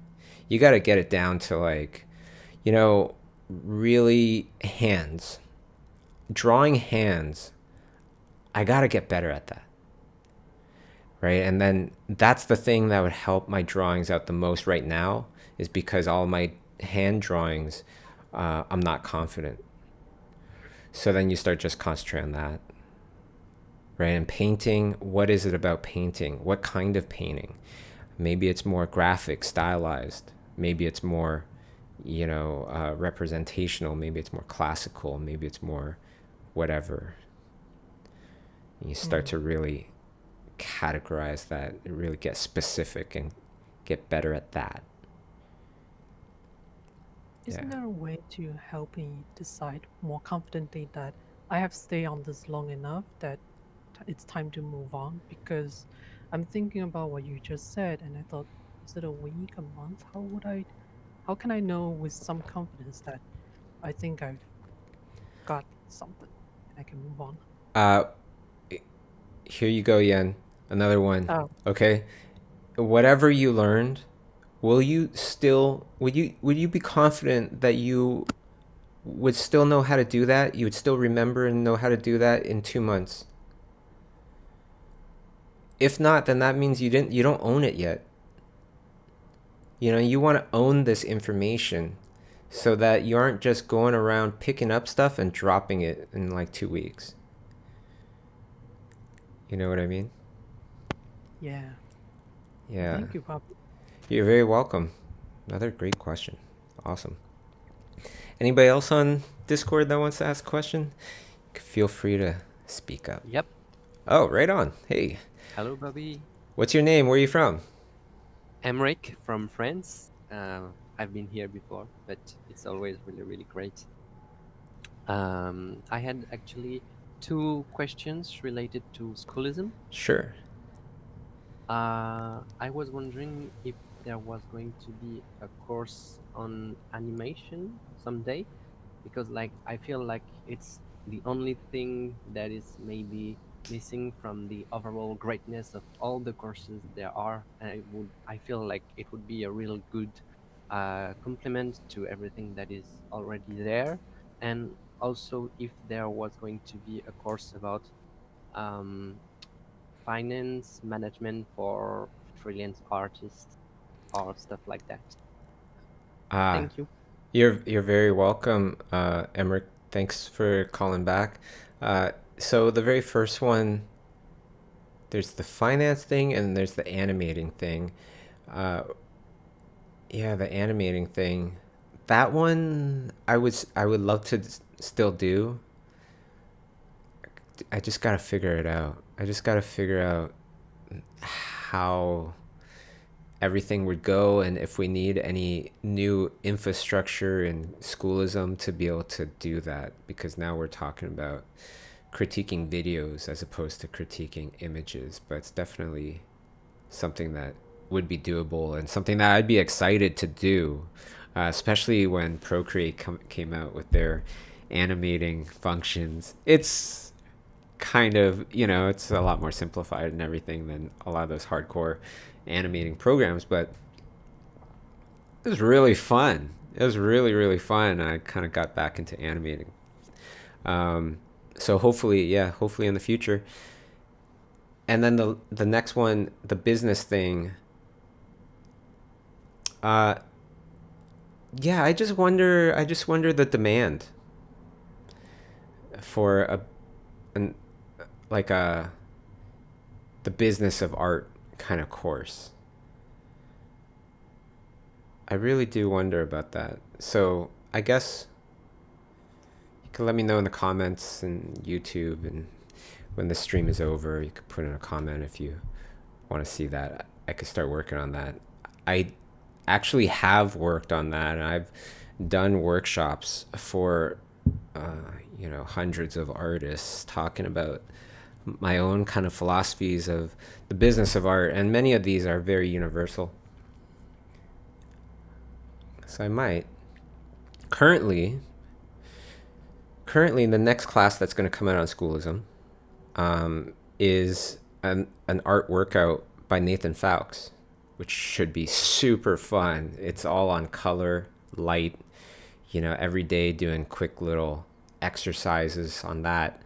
You got to get it down to like, really hands. Drawing hands, I got to get better at that. Right? And then that's the thing that would help my drawings out the most right now, is because all my hand drawings, I'm not confident. So then you start just concentrating on that. Right? And painting, what is it about painting? What kind of painting? Maybe it's more graphic, stylized. Maybe it's more, representational. Maybe it's more classical. Maybe it's more whatever. You start to really categorize that, really get specific and get better at that. Isn't there a way to help me decide more confidently that I have stayed on this long enough that it's time to move on? Because I'm thinking about what you just said, and I thought, is it a week, a month? How can I know with some confidence that I think I've got something and I can move on? Here you go, Yen. Another one. Oh. Okay. Whatever you learned, would you be confident that you would still know how to do that? You would still remember and know how to do that in 2 months? If not, then that means you don't own it yet. You want to own this information so that you aren't just going around picking up stuff and dropping it in like 2 weeks. You know what I mean? Yeah. Yeah. Thank you, Pablo. You're very welcome. Another great question. Awesome. Anybody else on Discord that wants to ask a question? Feel free to speak up. Yep. Oh, right on. Hey. Hello, Bobby. What's your name? Where are you from? Emric from France. I've been here before, but it's always really, really great. I had actually 2 questions related to schoolism. Sure. I was wondering if there was going to be a course on animation someday, because I feel like it's the only thing that is maybe missing from the overall greatness of all the courses there are, and I feel like it would be a real good complement to everything that is already there. And also if there was going to be a course about finance management for freelance artists or stuff like that. Thank you. You're very welcome, Emric. Thanks for calling back. So the very first one, there's the finance thing and there's the animating thing. The animating thing. That one I would love to still do. I just gotta figure it out. I just gotta figure out how everything would go, and if we need any new infrastructure in schoolism to be able to do that, because now we're talking about critiquing videos as opposed to critiquing images. But it's definitely something that would be doable and something that I'd be excited to do, especially when Procreate came out with their animating functions. It's kind of, it's a lot more simplified and everything than a lot of those hardcore animating programs, but It was really fun. It was really, really fun. I kind of got back into animating. So hopefully in the future. And then the next one, the business thing. Yeah, I just wonder the demand for an like a the business of art kind of course. I really do wonder about that. So I guess you can let me know in the comments and YouTube, and when the stream is over, you could put in a comment if you want to see that. I could start working on that. I actually have worked on that, and I've done workshops for hundreds of artists talking about my own kind of philosophies of the business of art, and many of these are very universal. So I might currently the next class that's going to come out on Schoolism is an art workout by Nathan Fowkes, which should be super fun. It's all on color, light, every day doing quick little exercises on that.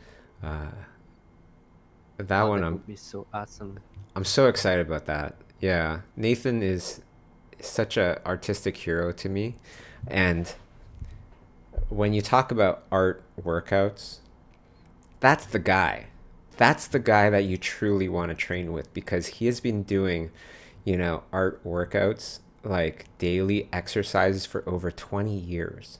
That one would be so awesome. I'm so excited about that. Yeah, Nathan is such a artistic hero to me, and when you talk about art workouts, that's the guy. That's the guy that you truly want to train with, because he has been doing, art workouts, like daily exercises, for over 20 years.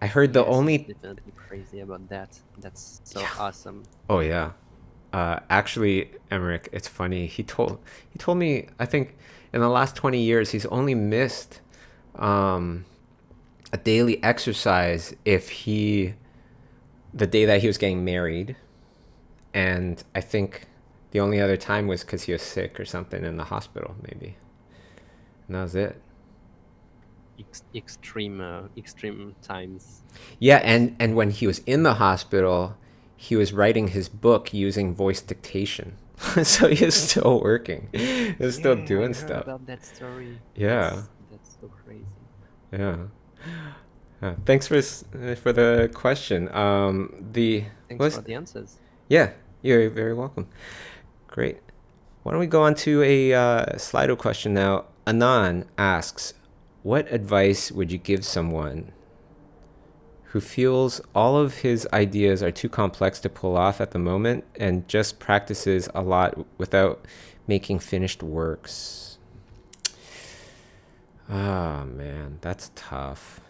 I heard the only... definitely crazy about that. That's so awesome. Oh yeah. Actually, Emmerich, it's funny. He told me, I think in the last 20 years he's only missed a daily exercise the day that he was getting married, and I think the only other time was because he was sick or something in the hospital, maybe, and that was it. Extreme times. Yeah, and when he was in the hospital, he was writing his book using voice dictation. So he was still working. He was still doing stuff. About that story. Yeah. That's so crazy. Yeah. Thanks for the question. Thanks for the answers. Yeah, you're very welcome. Great. Why don't we go on to a Slido question now? Anan asks, what advice would you give someone who feels all of his ideas are too complex to pull off at the moment and just practices a lot without making finished works? Oh man, that's tough,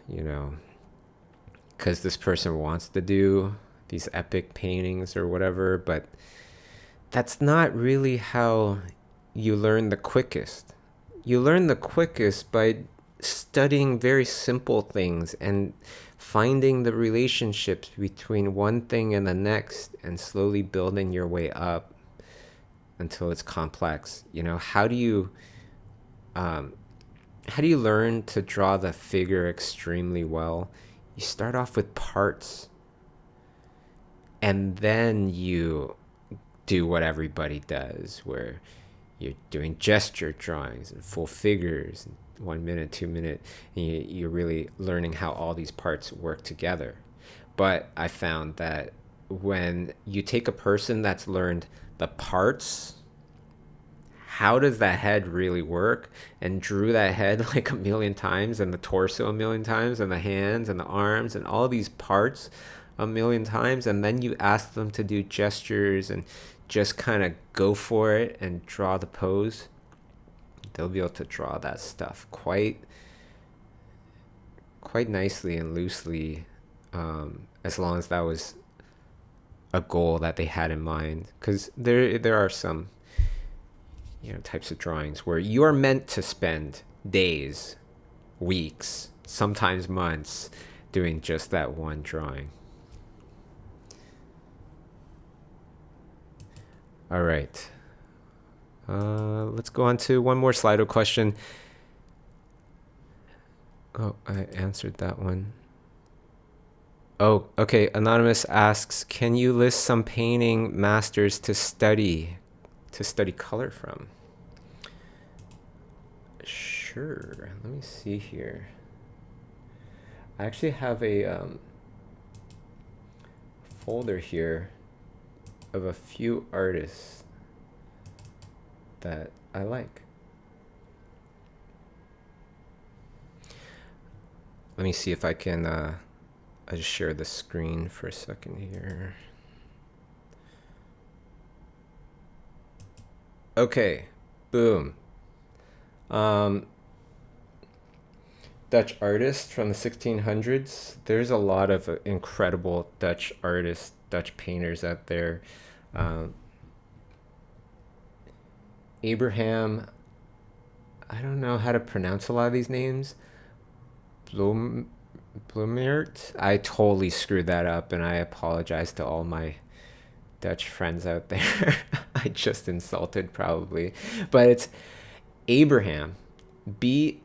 because this person wants to do these epic paintings or whatever, but that's not really how you learn the quickest. You learn the quickest by studying very simple things and finding the relationships between one thing and the next, and slowly building your way up until it's complex. How do you learn to draw the figure extremely well? You start off with parts, and then you do what everybody does, where you're doing gesture drawings and full figures, 1 minute, 2 minute, and you're really learning how all these parts work together. But I found that when you take a person that's learned the parts, how does that head really work, and drew that head like a million times, and the torso a million times, and the hands and the arms and all these parts a million times, and then you ask them to do gestures and just kind of go for it and draw the pose, they'll be able to draw that stuff quite nicely and loosely, as long as that was a goal that they had in mind. Because there are some types of drawings where you are meant to spend days, weeks, sometimes months doing just that one drawing. All right. Let's go on to one more Slido question. Oh, I answered that one. Oh, okay. Anonymous asks, can you list some painting masters to study color from? Sure. sure. Let me see here. I actually have a folder here of a few artists that I like. Let me see if I can I just share the screen for a second here. Okay, boom. Dutch artists from the 1600s. There's a lot of incredible Dutch artists, Dutch painters out there. Abraham, I don't know how to pronounce a lot of these names. Bloemert. I totally screwed that up, and I apologize to all my Dutch friends out there. I just insulted probably, but it's Abraham, Bloemeart.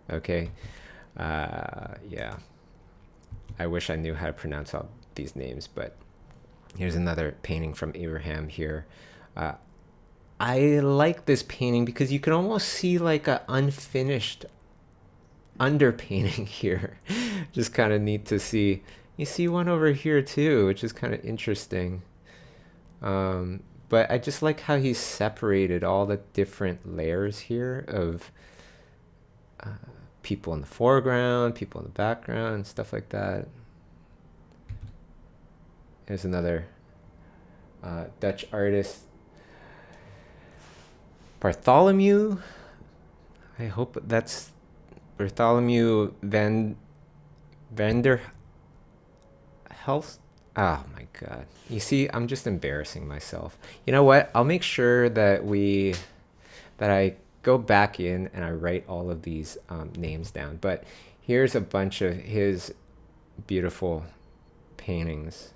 Okay, yeah. I wish I knew how to pronounce all these names, but here's another painting from Abraham here. I like this painting because you can almost see like a unfinished underpainting here. Just kind of neat to see. You see one over here too, which is kind of interesting. But I just like how he separated all the different layers here of people in the foreground, people in the background, and stuff like that. Here's another Dutch artist, Bartholomew. I hope that's Bartholomew Vander Helst. Oh my god. You see, I'm just embarrassing myself. You know what? I'll make sure that I go back in and I write all of these names down. But here's a bunch of his beautiful paintings.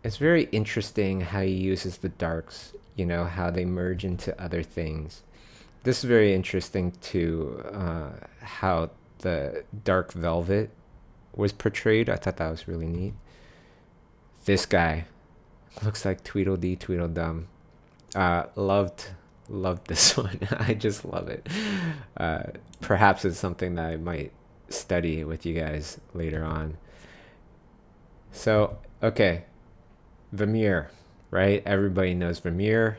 It's very interesting how he uses the darks, you know, how they merge into other things. This is very interesting too, how the dark velvet was portrayed. I thought that was really neat. This guy looks like Tweedledee Tweedledum. Loved this one. I just love it. Perhaps it's something that I might study with you guys later on. So, okay. Vermeer, right? Everybody knows Vermeer.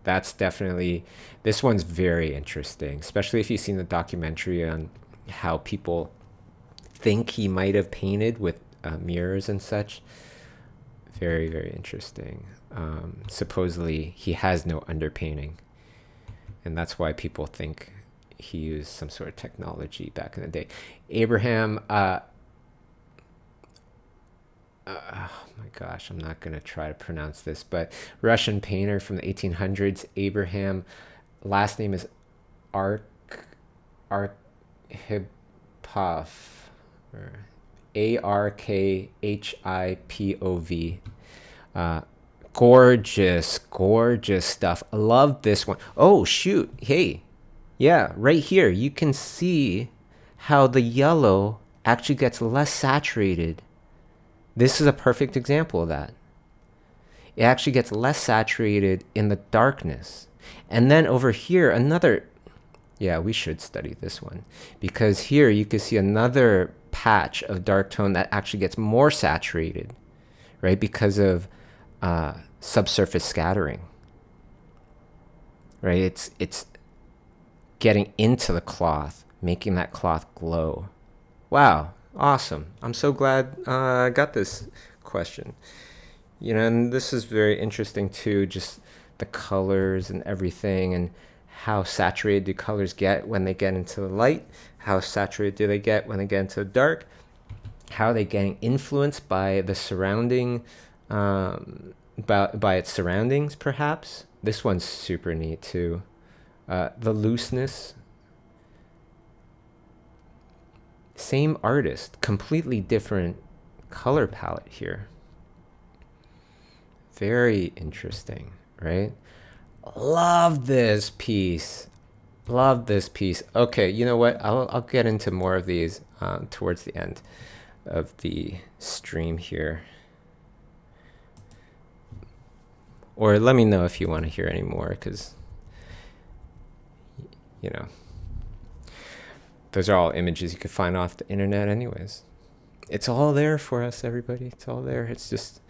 That's definitely, this one's very interesting, especially if you've seen the documentary on how people think he might have painted with mirrors and such. Very, very interesting. Supposedly, he has no underpainting, and that's why people think he used some sort of technology back in the day. Abraham, oh my gosh, I'm not going to try to pronounce this, but Russian painter from the 1800s, Abraham, last name is Arkhipov, or Arkhipov. Gorgeous stuff. I love this one. Oh, shoot. Hey, yeah, right here, you can see how the yellow actually gets less saturated. This is a perfect example of that. It actually gets less saturated in the darkness. And then over here, another, yeah, we should study this one, because here you can see another patch of dark tone that actually gets more saturated, right? Because of subsurface scattering, right? It's getting into the cloth, making that cloth glow. Wow. Awesome. I'm so glad I got this question. You know, and this is very interesting too, just the colors and everything, and how saturated do colors get when they get into the light? How saturated do they get when they get into the dark? How are they getting influenced by the surrounding, by its surroundings, perhaps? This one's super neat too. The looseness. Same artist, completely different color palette here. Very interesting, right? Love this piece. Okay, you know what? I'll get into more of these towards the end of the stream here. Or let me know if you want to hear any more, because, you know, those are all images you could find off the internet anyways. It's all there for us, everybody. It's all there. It's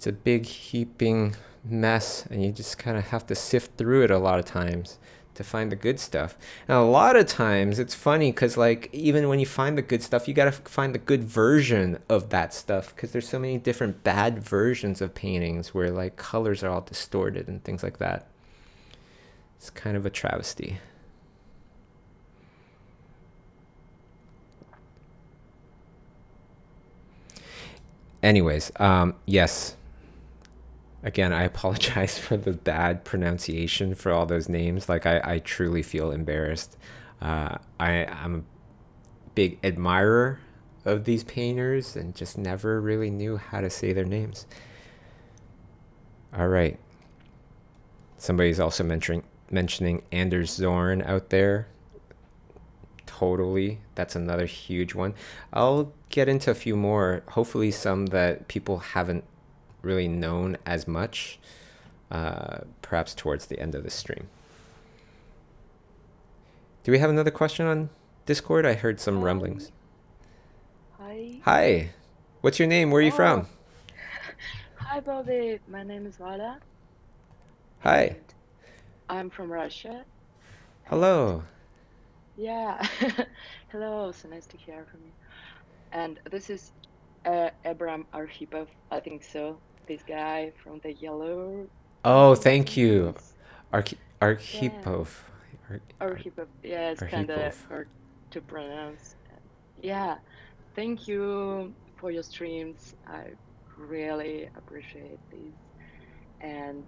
a big heaping mess, and you just kind of have to sift through it a lot of times to find the good stuff. And a lot of times it's funny because, like, even when you find the good stuff, you got to find the good version of that stuff, because there's so many different bad versions of paintings where, like, colors are all distorted and things like that. It's kind of a travesty. Anyways, yes. Again, I apologize for the bad pronunciation for all those names. Like, I truly feel embarrassed. I'm a big admirer of these painters and just never really knew how to say their names. All right. Somebody's also mentioning Anders Zorn out there. Totally. That's another huge one. I'll get into a few more, hopefully some that people haven't really known as much, perhaps towards the end of the stream. Do we have another question on Discord? I heard some rumblings. Hi. Hi. What's your name? Where are you from? Hi, Bobby. My name is Vada. Hi. And I'm from Russia. Hello. Yeah. Hello. So nice to hear from you. And this is Abram Arhipov. I think so. This guy from the yellow. Oh, thank you. Arhipov. Arhipov. Yeah, it's kind of hard to pronounce. Yeah. Thank you for your streams. I really appreciate these. And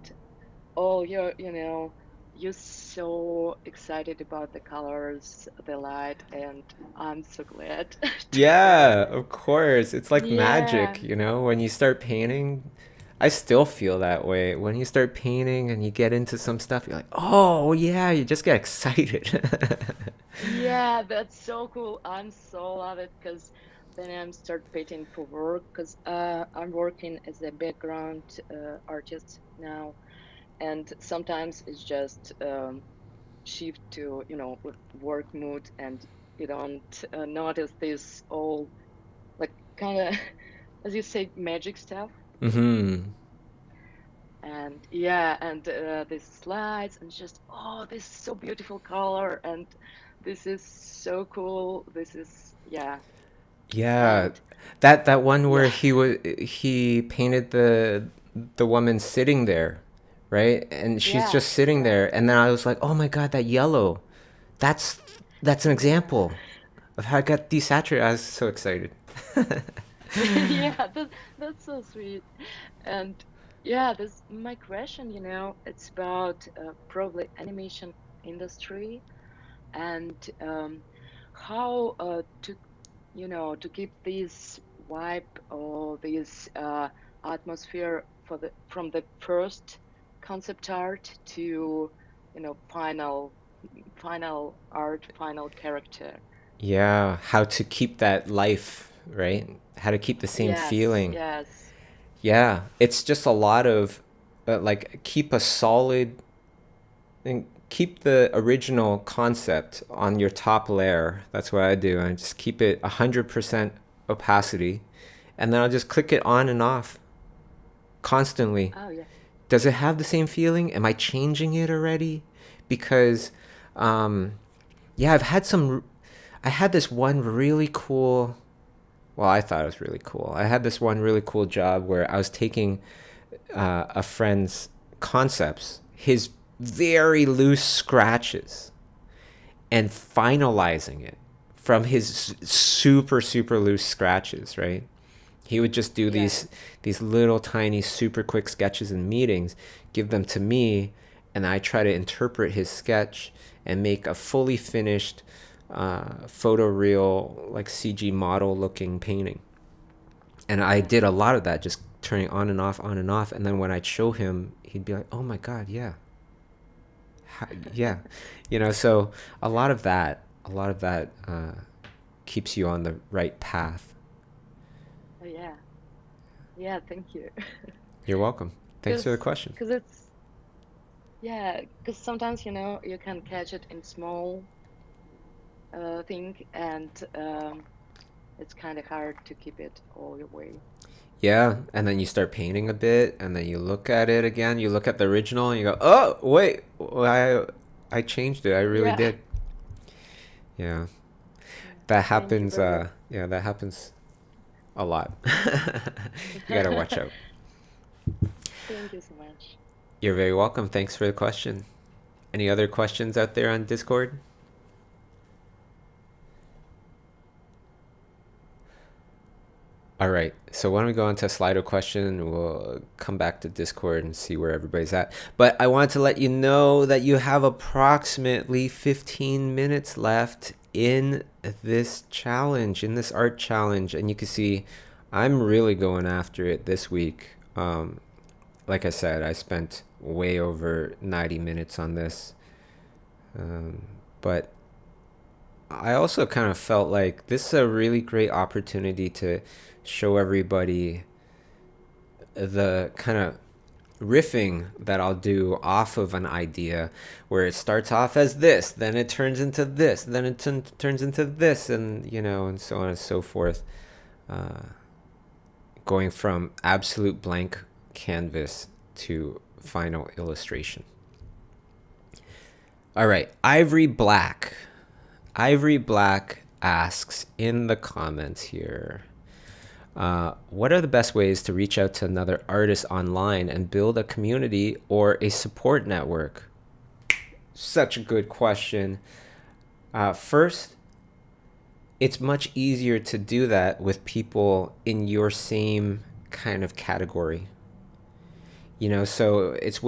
you're so excited about the colors, the light, and I'm so glad. Yeah, of course. It's like magic, when you start painting. I still feel that way. When you start painting and you get into some stuff, you're like, oh, yeah, you just get excited. Yeah, that's so cool. I'm so love it, because then I'm start painting for work, because I'm working as a background artist now. And sometimes it's just shift to work mood, and you don't notice this all, like, kind of as you say, magic stuff. Mm-hmm. And yeah, and these slides, and just, this is so beautiful color, and this is so cool, this is, yeah. Yeah, And that one where yeah, he painted the woman sitting there, right? And she's yeah, just sitting right. there, and then I was like, oh my God, that yellow, that's an example of how it got desaturated. I was so excited. Yeah, that's so sweet. And yeah, this my question, it's about probably animation industry, and how to keep this vibe, or this atmosphere from the first concept art to final art, final character. Yeah, how to keep that life, right? How to keep the same Yes, feeling. yes. Yeah, it's just a lot of like, keep a solid and keep the original concept on your top layer. That's what I do. I just keep it 100% opacity, and then I'll just click it on and off constantly. Oh yeah. Does it have the same feeling? Am I changing it already? Because, yeah, I had this one really cool, well, I thought it was really cool. I had this one really cool job where I was taking a friend's concepts, his very loose scratches, and finalizing it from his super, super loose scratches, right? He would just do Yeah. these little tiny super quick sketches in meetings, give them to me, and I try to interpret his sketch and make a fully finished photoreal, like CG model looking painting. And I did a lot of that, just turning on and off, on and off. And then when I'd show him, he'd be like, oh my God, yeah. Yeah. So a lot of that keeps you on the right path. Oh yeah. Yeah, thank you. You're welcome. Thanks for the question. Because Yeah, because sometimes, you can catch it in small thing, and it's kind of hard to keep it all your way. Yeah, and then you start painting a bit, and then you look at it again. You look at the original, and you go, "Oh, wait, I changed it. I really Yeah. did." Yeah, Yeah. that Thank you happens. very much. Yeah, that happens a lot. You gotta watch out. Thank you so much. You're very welcome. Thanks for the question. Any other questions out there on Discord? All right, so why don't we go on to a Slido question, and we'll come back to Discord and see where everybody's at. But I wanted to let you know that you have approximately 15 minutes left in this challenge, in this art challenge. And you can see I'm really going after it this week. Like I said, I spent way over 90 minutes on this. But I also kind of felt like this is a really great opportunity to show everybody the kind of riffing that I'll do off of an idea, where it starts off as this, then it turns into this, then it turns into this, and and so on and so forth. Going from absolute blank canvas to final illustration. All right, Ivory Black. Ivory Black asks in the comments here, what are the best ways to reach out to another artist online and build a community or a support network? Such a good question. First, it's much easier to do that with people in your same kind of category. So it's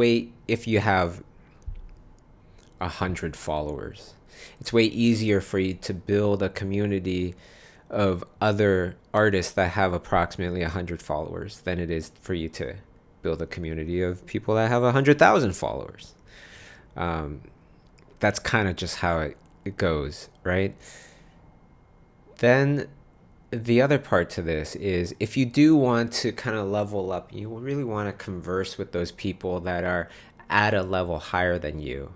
if you have 100 followers, it's way easier for you to build a community of other artists that have approximately 100 followers than it is for you to build a community of people that have 100,000 followers. That's kind of just how it goes, right? Then the other part to this is, if you do want to kind of level up, you really want to converse with those people that are at a level higher than you.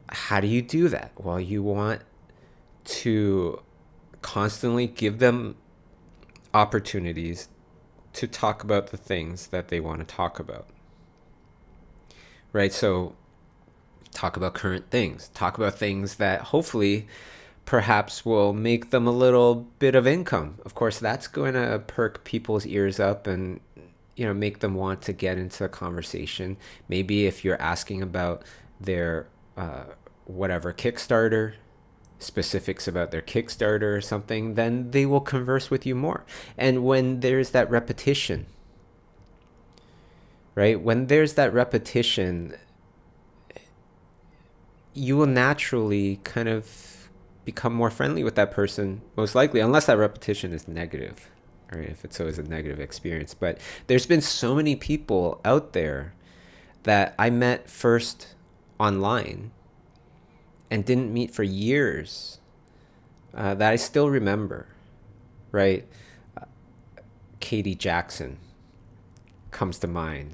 How do you do that? Well, you want to constantly give them opportunities to talk about the things that they want to talk about. Right? So talk about current things. Talk about things that hopefully perhaps will make them a little bit of income. Of course, that's going to perk people's ears up and make them want to get into a conversation. Maybe if you're asking about their whatever Kickstarter, specifics about their Kickstarter or something, then they will converse with you more. And when there's that repetition, right? When there's that repetition, you will naturally kind of become more friendly with that person, most likely, unless that repetition is negative, right? If it's always a negative experience. But there's been so many people out there that I met first online and didn't meet for years, that I still remember, right? Katie Jackson comes to mind.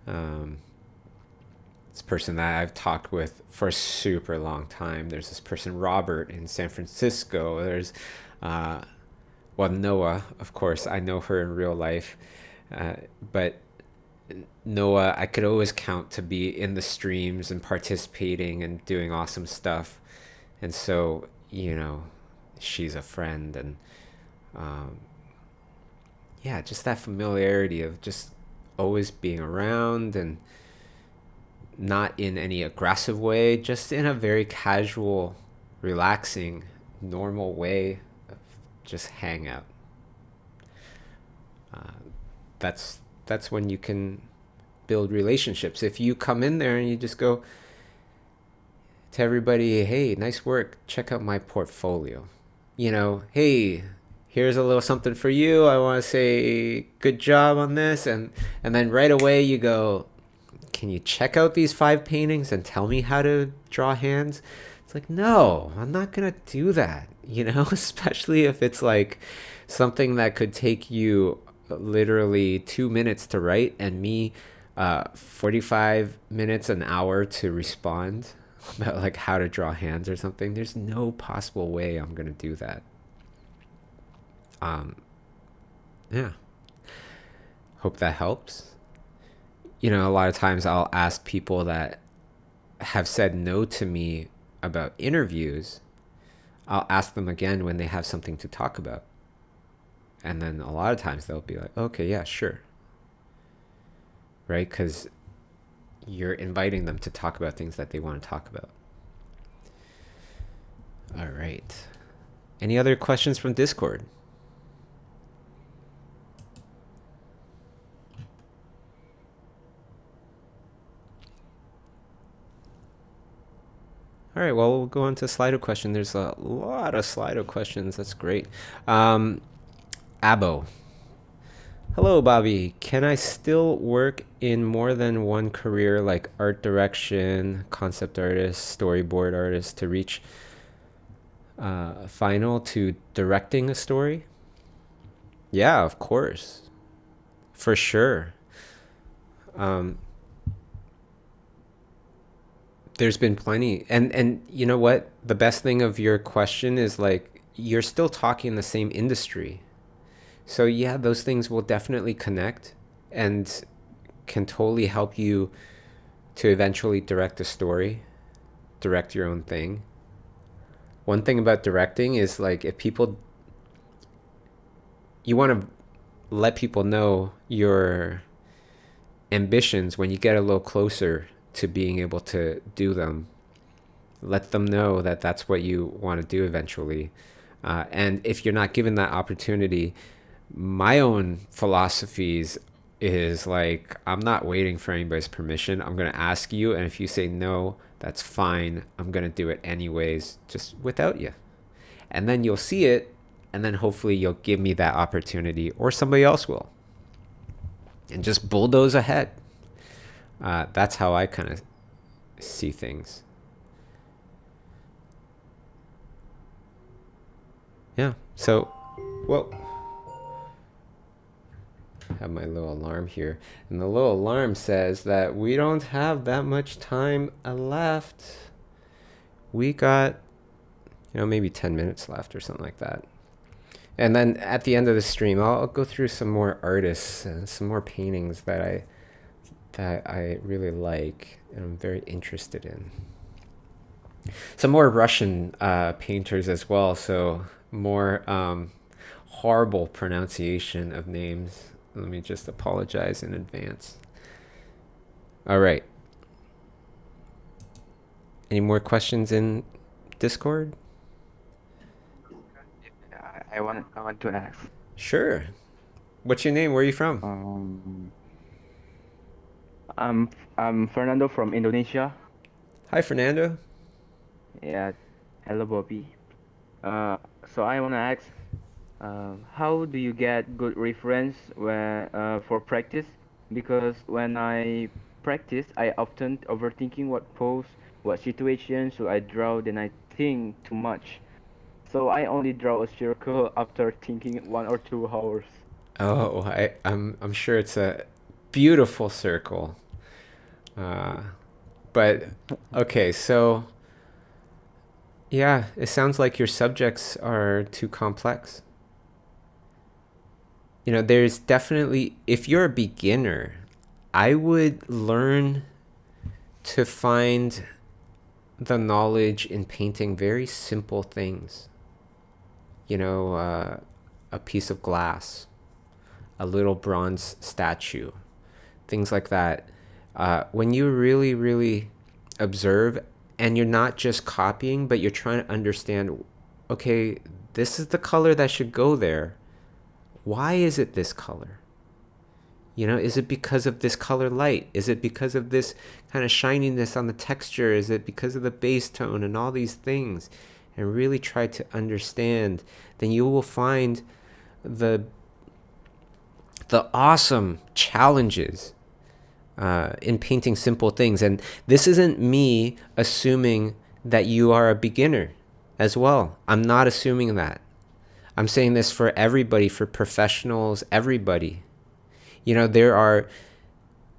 This person that I've talked with for a super long time. There's this person, Robert, in San Francisco. There's, Noah, of course. I know her in real life. But Noah, I could always count to be in the streams and participating and doing awesome stuff. And so, she's a friend. And just that familiarity of just always being around, and not in any aggressive way, just in a very casual, relaxing, normal way of just hang out. That's when you can build relationships. If you come in there and you just go to everybody, hey, nice work, check out my portfolio. Hey, here's a little something for you. I want to say good job on this. And then right away you go, can you check out these 5 paintings and tell me how to draw hands? It's like, no, I'm not going to do that, especially if it's like something that could take you literally 2 minutes to write, and me 45 minutes, an hour to respond about like how to draw hands or something. There's no possible way I'm gonna do that. Yeah. Hope that helps. You know, a lot of times I'll ask people that have said no to me about interviews, I'll ask them again when they have something to talk about. And then a lot of times they'll be like, okay, yeah, sure. Right? Because you're inviting them to talk about things that they want to talk about. All right. Any other questions from Discord? All right, well, we'll go on to Slido question. There's a lot of Slido questions. That's great. Abo. Hello, Bobby. Can I still work in more than one career, like art direction, concept artist, storyboard artist, to reach final to directing a story? Yeah, of course. For sure. There's been plenty. And you know what? The best thing of your question is like you're still talking the same industry. So yeah, those things will definitely connect and can totally help you to eventually direct a story, direct your own thing. One thing about directing is like if people, you want to let people know your ambitions when you get a little closer to being able to do them. Let them know that that's what you want to do eventually. And if you're not given that opportunity, my own philosophies is like, I'm not waiting for anybody's permission. I'm going to ask you. And if you say no, that's fine. I'm going to do it anyways, just without you. And then you'll see it. And then hopefully you'll give me that opportunity or somebody else will. And just bulldoze ahead. That's how I kind of see things. Yeah. So, well, I have my little alarm here. And the little alarm says that we don't have that much time left. We got, maybe 10 minutes left or something like that. And then at the end of the stream, I'll go through some more artists and some more paintings that I really like and I'm very interested in. Some more Russian painters as well, so more horrible pronunciation of names. Let me just apologize in advance. All right. Any more questions in Discord? I want to ask. Sure. What's your name? Where are you from? I'm Fernando from Indonesia. Hi, Fernando. Yeah, hello Bobby. So I want to ask, how do you get good reference for practice? Because when I practice, I often overthinking what pose, what situation should I draw, then I think too much. So I only draw a circle after thinking 1 or 2 hours. Oh, I'm sure it's a beautiful circle. But okay, so yeah, it sounds like your subjects are too complex. There's definitely, if you're a beginner, I would learn to find the knowledge in painting very simple things. A piece of glass, a little bronze statue, things like that. When you really, really observe and you're not just copying, but you're trying to understand, okay, this is the color that should go there. Why is it this color? Is it because of this color light? Is it because of this kind of shininess on the texture? Is it because of the base tone and all these things? And really try to understand, then you will find the awesome challenges in painting simple things. And this isn't me assuming that you are a beginner as well. I'm not assuming that. I'm saying this for everybody, for professionals, everybody. There are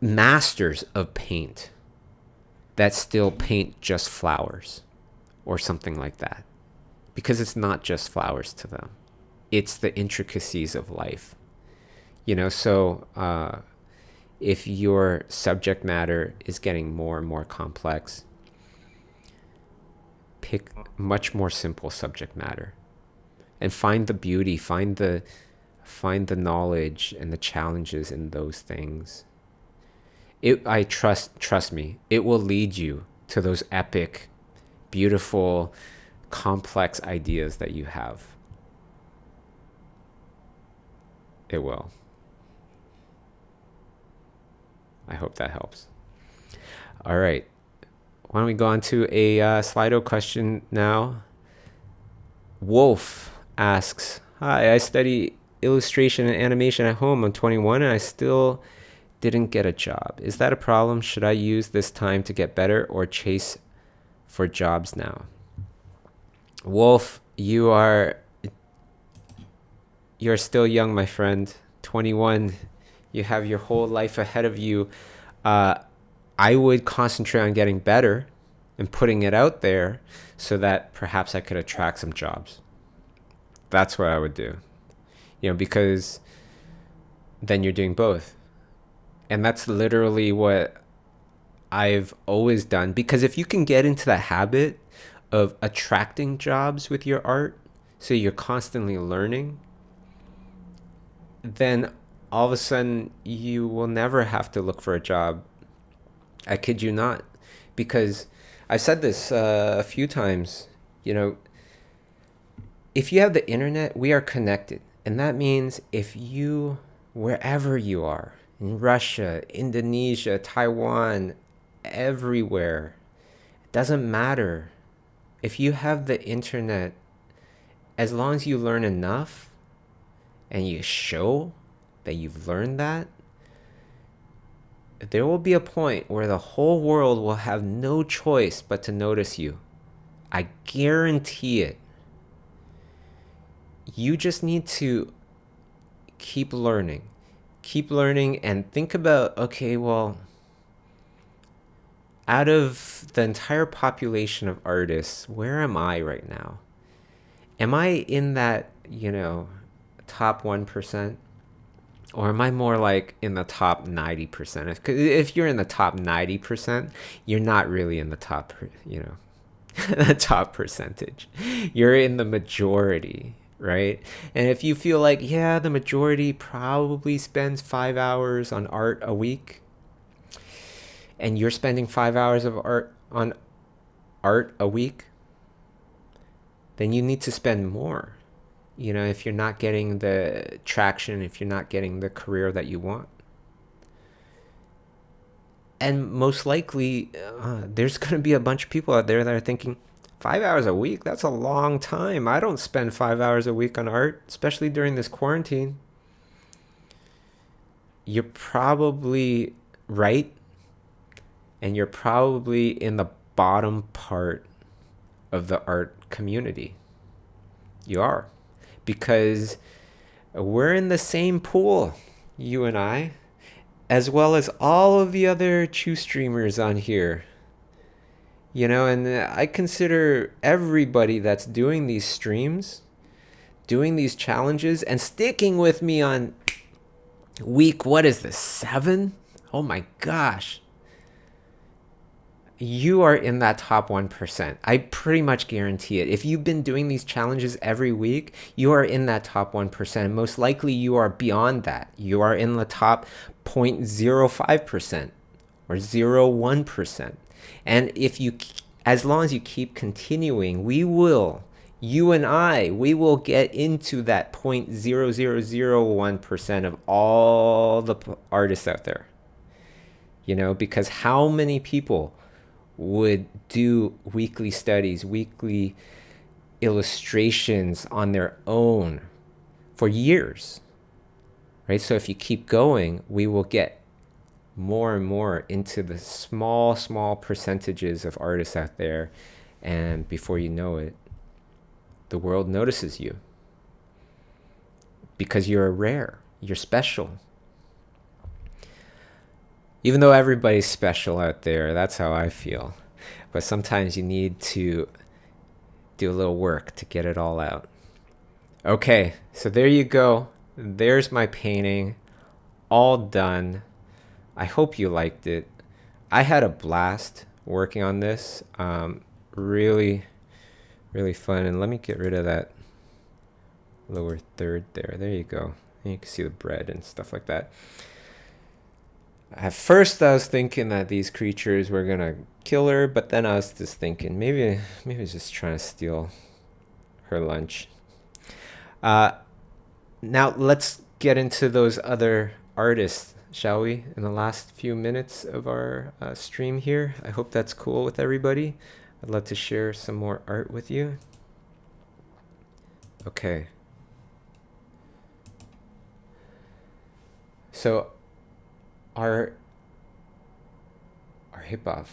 masters of paint that still paint just flowers or something like that, because it's not just flowers to them. It's the intricacies of life, so if your subject matter is getting more and more complex, pick much more simple subject matter and find the beauty, find the knowledge and the challenges in those things. Trust me, it will lead you to those epic, beautiful, complex ideas that you have. It will. I hope that helps. All right. Why don't we go on to a Slido question now? Wolf asks, hi, I study illustration and animation at home. I'm 21 and I still didn't get a job. Is that a problem? Should I use this time to get better or chase for jobs now? Wolf, you're still young, my friend. 21. You have your whole life ahead of you. I would concentrate on getting better and putting it out there so that perhaps I could attract some jobs. That's what I would do. Because then you're doing both. And that's literally what I've always done. Because if you can get into the habit of attracting jobs with your art, so you're constantly learning, then all of a sudden you will never have to look for a job. I kid you not. Because I've said this a few times, if you have the internet, we are connected. And that means wherever you are, in Russia, Indonesia, Taiwan, everywhere, it doesn't matter. If you have the internet, as long as you learn enough and you show that you've learned that, there will be a point where the whole world will have no choice but to notice you. I guarantee it. You just need to keep learning and think about, okay, well, out of the entire population of artists, where am I right now? Am I in that, top 1%? Or am I more like in the top 90%? If you're in the top 90%, you're not really in the top, the top percentage. You're in the majority, right? And if you feel like, yeah, the majority probably spends 5 hours on art a week, and you're spending 5 hours of on art a week, then you need to spend more. If you're not getting the traction, if you're not getting the career that you want. And most likely, there's going to be a bunch of people out there that are thinking, 5 hours a week? That's a long time. I don't spend 5 hours a week on art, especially during this quarantine. You're probably right. And you're probably in the bottom part of the art community. You are. Because we're in the same pool, you and I, as well as all of the other Chew streamers on here. And I consider everybody that's doing these streams, doing these challenges, and sticking with me on week, what is this, 7? Oh my gosh. You are in that top 1%. I pretty much guarantee it. If you've been doing these challenges every week, you are in that top 1%. Most likely you are beyond that. You are in the top 0.05% or 0.01%. And as long as you keep continuing, you and I will get into that 0.0001% of all the artists out there. Because how many people would do weekly studies, weekly illustrations on their own for years, right? So if you keep going, we will get more and more into the small percentages of artists out there. And before you know it, the world notices you because you're rare, you're special. Even though everybody's special out there, that's how I feel. But sometimes you need to do a little work to get it all out. Okay, so there you go. There's my painting, all done. I hope you liked it. I had a blast working on this. Really, really fun. And let me get rid of that lower third there. There you go. And you can see the bread and stuff like that. At first, I was thinking that these creatures were gonna kill her, but then I was just thinking maybe it's just trying to steal her lunch. Now let's get into those other artists, shall we? In the last few minutes of our stream here, I hope that's cool with everybody. I'd love to share some more art with you. Okay. So our Hipov.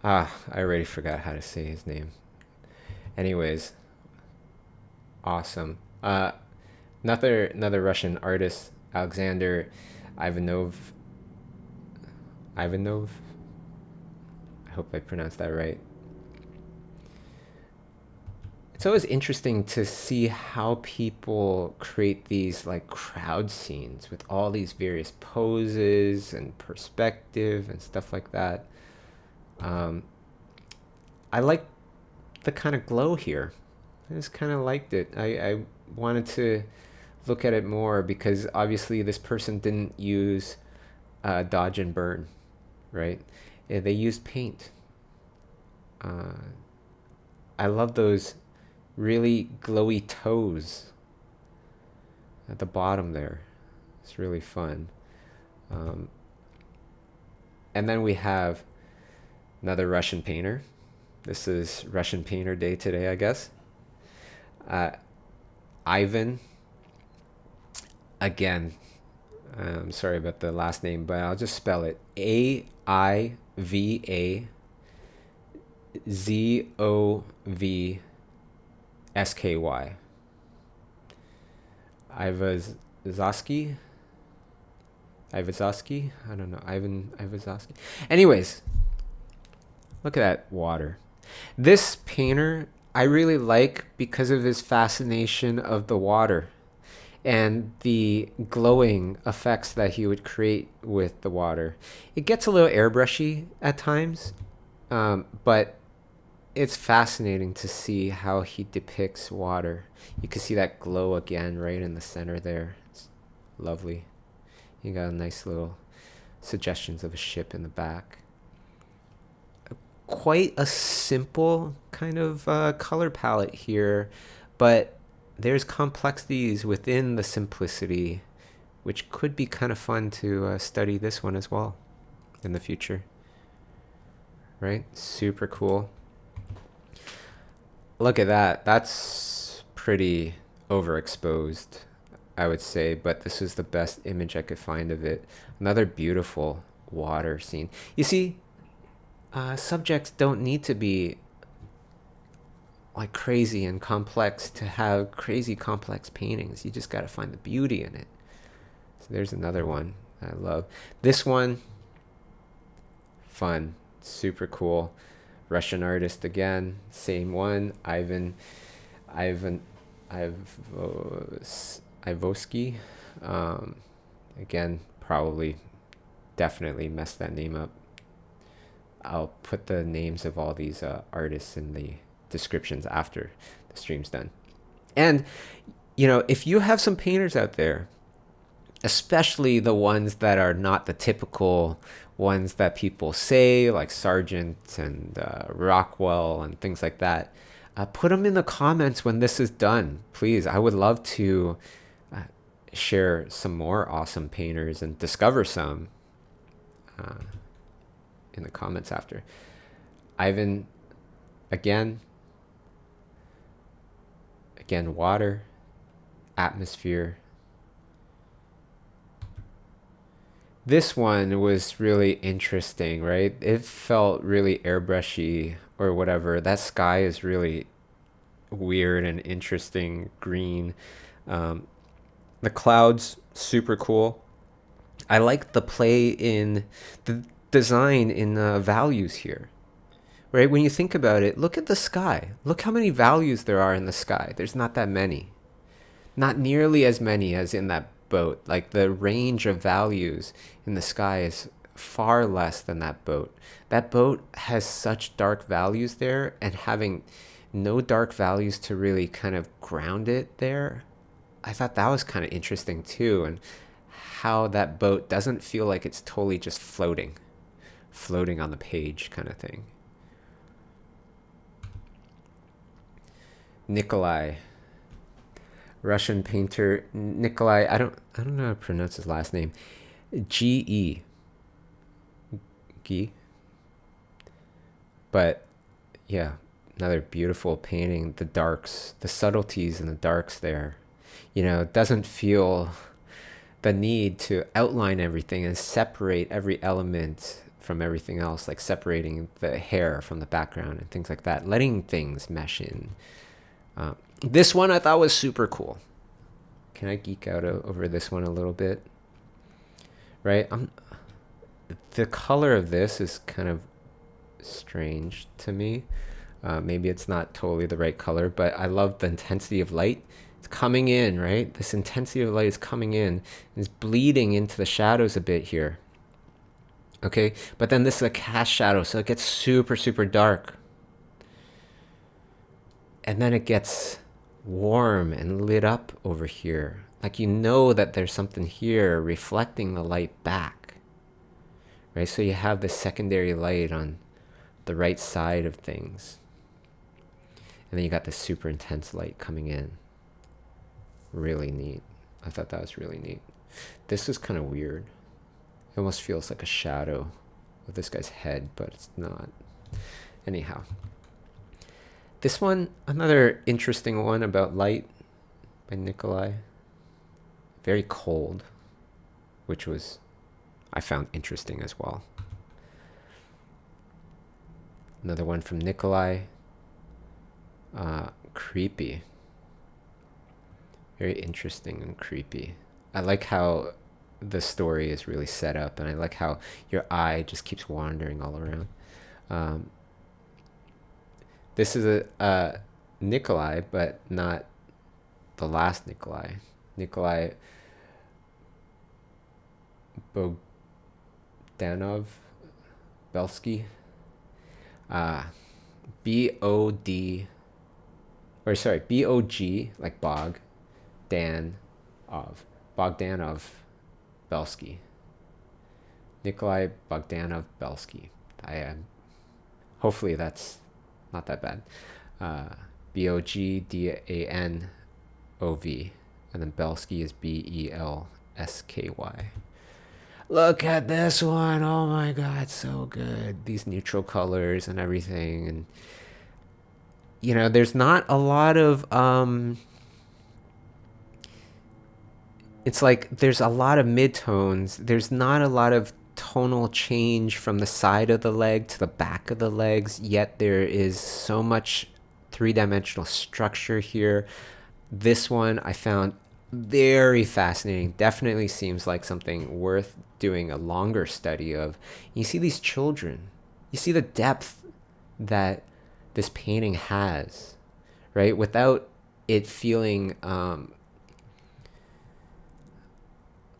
I already forgot how to say his name. Anyways, awesome. Another Russian artist, Alexander Ivanov. I hope I pronounced that right. It's always interesting to see how people create these like crowd scenes with all these various poses and perspective and stuff like that. I like the kind of glow here. I just kind of liked it. I wanted to look at it more because obviously this person didn't use dodge and burn, right? Yeah, they used paint. I love those really glowy toes at the bottom there. It's really fun. And then we have another Russian painter. This is Russian Painter Day today, I guess. Ivan. Again, I'm sorry about the last name, but I'll just spell it Aivazovsky. Ivazovsky? I don't know. Ivan Ivazovsky. Anyways, look at that water. This painter I really like because of his fascination of the water and the glowing effects that he would create with the water. It gets a little airbrushy at times, but it's fascinating to see how he depicts water. You can see that glow again right in the center there. It's lovely. You got a nice little suggestions of a ship in the back. Quite a simple kind of color palette here, but there's complexities within the simplicity, which could be kind of fun to study this one as well in the future. Right? Super cool. Look at that. That's pretty overexposed, I would say, but this is the best image I could find of it. Another beautiful water scene. You see, subjects don't need to be like crazy and complex to have crazy complex paintings. You just got to find the beauty in it. So there's another one I love. This one, fun, super cool. Russian artist again, same one, Ivosky. Again, probably, definitely messed that name up. I'll put the names of all these artists in the descriptions after the stream's done. And, you know, if you have some painters out there, especially the ones that are not the typical ones that people say, like Sargent and Rockwell and things like that, put them in the comments when this is done, please. I would love to share some more awesome painters and discover some in the comments after. Ivan, again, water, atmosphere. This one was really interesting, right? It felt really airbrushy or whatever. That sky is really weird and interesting green. The clouds, super cool. I like the play in the design in values here, right? When you think about it, look at the sky. Look how many values there are in the sky. There's not that many. Not nearly as many as in that boat. Like the range of values in the sky is far less than that boat. That boat has such dark values there, and having no dark values to really kind of ground it there, I thought that was kind of interesting too. And how that boat doesn't feel like it's totally just floating on the page kind of thing. Nikolai, Russian painter Nikolai. I don't know how to pronounce his last name. G-E. G. But yeah, another beautiful painting. The darks, the subtleties in the darks there. It doesn't feel the need to outline everything and separate every element from everything else, like separating the hair from the background and things like that, letting things mesh in. This one I thought was super cool. Can I geek out over this one a little bit? Right? The color of this is kind of strange to me. Maybe it's not totally the right color, but I love the intensity of light. It's coming in, right? This intensity of light is coming in and is bleeding into the shadows a bit here. Okay, but then this is a cast shadow, so it gets super, super dark. And then it gets warm and lit up over here. Like that there's something here reflecting the light back. Right, so you have the secondary light on the right side of things. And then you got this super intense light coming in. Really neat. I thought that was really neat. This is kind of weird. It almost feels like a shadow of this guy's head, but it's not. Anyhow. This one, another interesting one about light by Nikolai. Very cold, which I found interesting as well. Another one from Nikolai. Creepy. Very interesting and creepy. I like how the story is really set up, and I like how your eye just keeps wandering all around. This is a Nikolai, but not the last Nikolai. Nikolai Bogdanov Belsky. B-O-G, like Bog, Dan of Bogdanov Belsky. Nikolai Bogdanov Belsky. Hopefully that's not that bad. Bogdanov, and then Belsky is Belsky. Look at this one. Oh my god, so good. These neutral colors and everything. And there's not a lot of it's like there's a lot of midtones. There's not a lot of tonal change from the side of the leg to the back of the legs, yet there is so much three-dimensional structure here. This one I found very fascinating. Definitely seems like something worth doing a longer study of. You see these children. You see the depth that this painting has, right? Without it feeling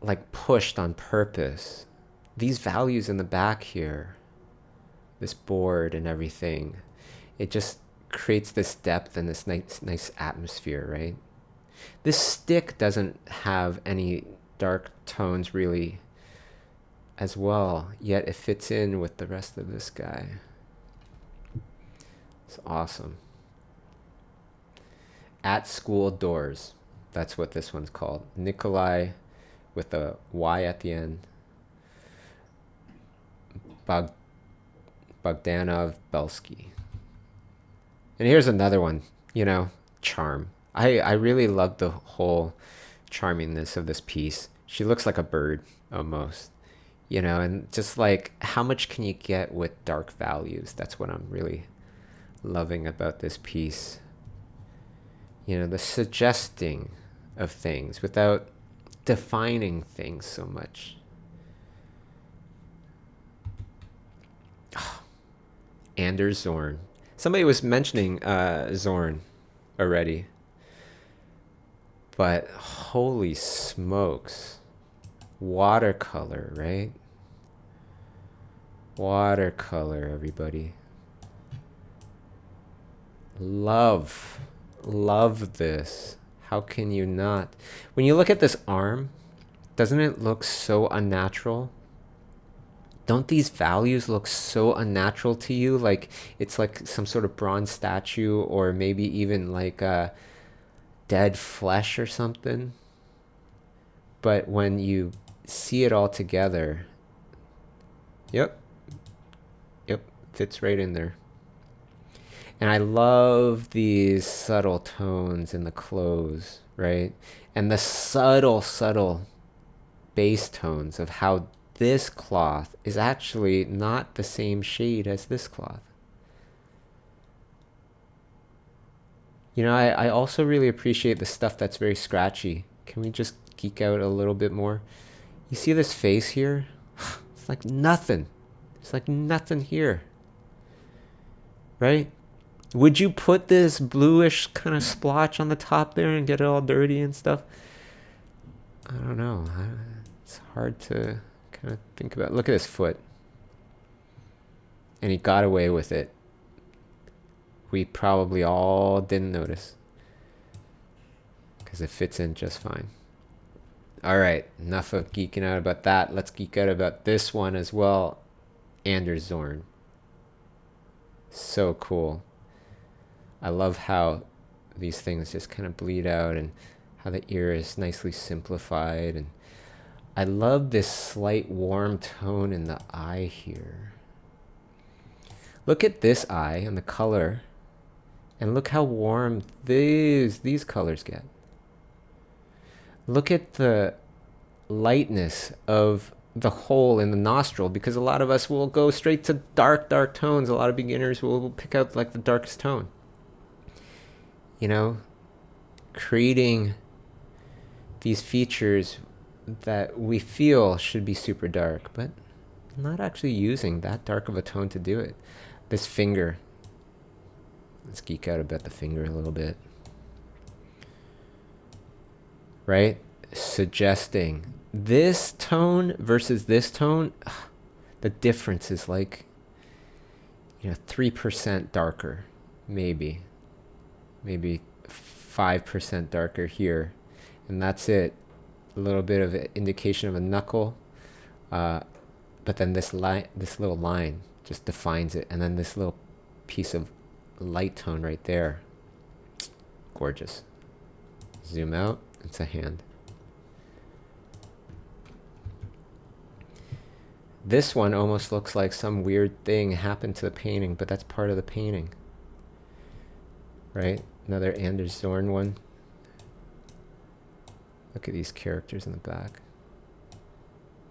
like pushed on purpose. These values in the back here, this board and everything, it just creates this depth and this nice atmosphere, right? This stick doesn't have any dark tones really as well, yet it fits in with the rest of this guy. It's awesome. At School Doors. That's what this one's called. Nikolai with a Y at the end. Bogdanov Belsky. And here's another one, charm. I really love the whole charmingness of this piece. She looks like a bird almost, and just like how much can you get with dark values? That's what I'm really loving about this piece. The suggesting of things without defining things so much. Anders Zorn. Somebody was mentioning Zorn already. But holy smokes. Watercolor, right? Watercolor, everybody. Love this. How can you not? When you look at this arm, doesn't it look so unnatural? Don't these values look so unnatural to you? Like it's like some sort of bronze statue, or maybe even like dead flesh or something. But when you see it all together, yep, fits right in there. And I love these subtle tones in the clothes, right? And the subtle bass tones of how this cloth is actually not the same shade as this cloth. You know, I also really appreciate the stuff that's very scratchy. Can we just geek out a little bit more? You see this face here? It's like nothing. It's like nothing here. Right? Would you put this bluish kind of splotch on the top there and get it all dirty and stuff? I don't know. It's hard to kind of think about. Look at his foot. And he got away with it. We probably all didn't notice. Because it fits in just fine. All right, enough of geeking out about that. Let's geek out about this one as well. Anders Zorn. So cool. I love how these things just kind of bleed out and how the ear is nicely simplified. And I love this slight warm tone in the eye here. Look at this eye and the color. And look how warm these colors get. Look at the lightness of the hole in the nostril, because a lot of us will go straight to dark tones. A lot of beginners will pick out like the darkest tone. You know, creating these features that we feel should be super dark, but not actually using that dark of a tone to do it. This finger. Let's geek out about the finger a little bit. Right? Suggesting this tone versus this tone, the difference is like, 3% darker, maybe 5% darker here, and that's it. A little bit of an indication of a knuckle, but then this little line just defines it, and then this little piece of light tone right there. Gorgeous. Zoom out. It's a hand. This one almost looks like some weird thing happened to the painting, but that's part of the painting. Right? Another Anders Zorn one. Look at these characters in the back.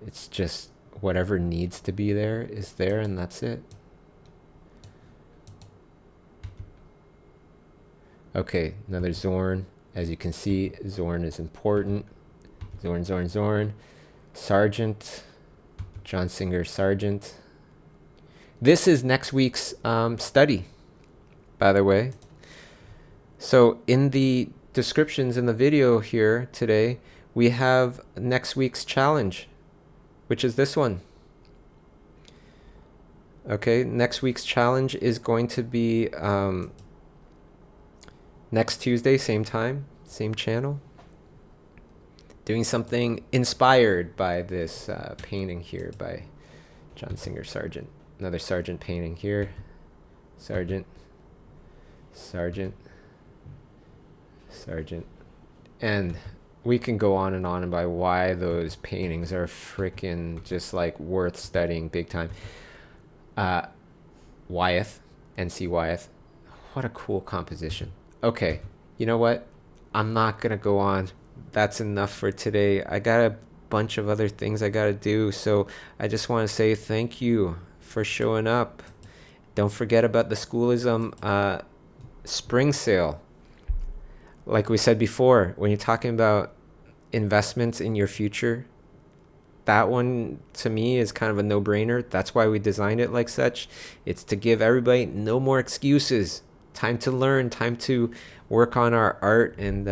It's just whatever needs to be there is there, and that's it. Okay, another Zorn. As you can see, Zorn is important. Zorn. Sargent. John Singer Sargent. This is next week's study, by the way. So in the descriptions in the video here today, we have next week's challenge, which is this one. Okay, next week's challenge is going to be next Tuesday, same time, same channel. Doing something inspired by this painting here by John Singer Sargent. Another Sargent painting here. Sargent. And we can go on and by why those paintings are freaking just like worth studying big time. Wyeth, N.C. Wyeth. What a cool composition. Okay, you know what? I'm not going to go on. That's enough for today. I got a bunch of other things I got to do. So I just want to say thank you for showing up. Don't forget about the Schoolism spring sale. Like we said before, when you're talking about investments in your future, that one to me is kind of a no-brainer. That's why we designed it like such. It's to give everybody no more excuses. Time to learn, time to work on our art and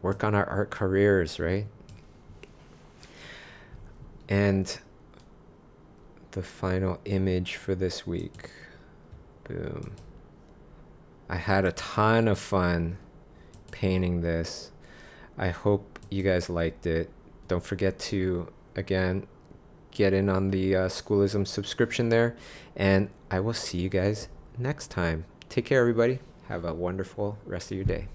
work on our art careers, right? And the final image for this week. Boom. I had a ton of fun painting this. I hope you guys liked it. Don't forget to, again, get in on the Schoolism subscription there. And I will see you guys next time. Take care, everybody. Have a wonderful rest of your day.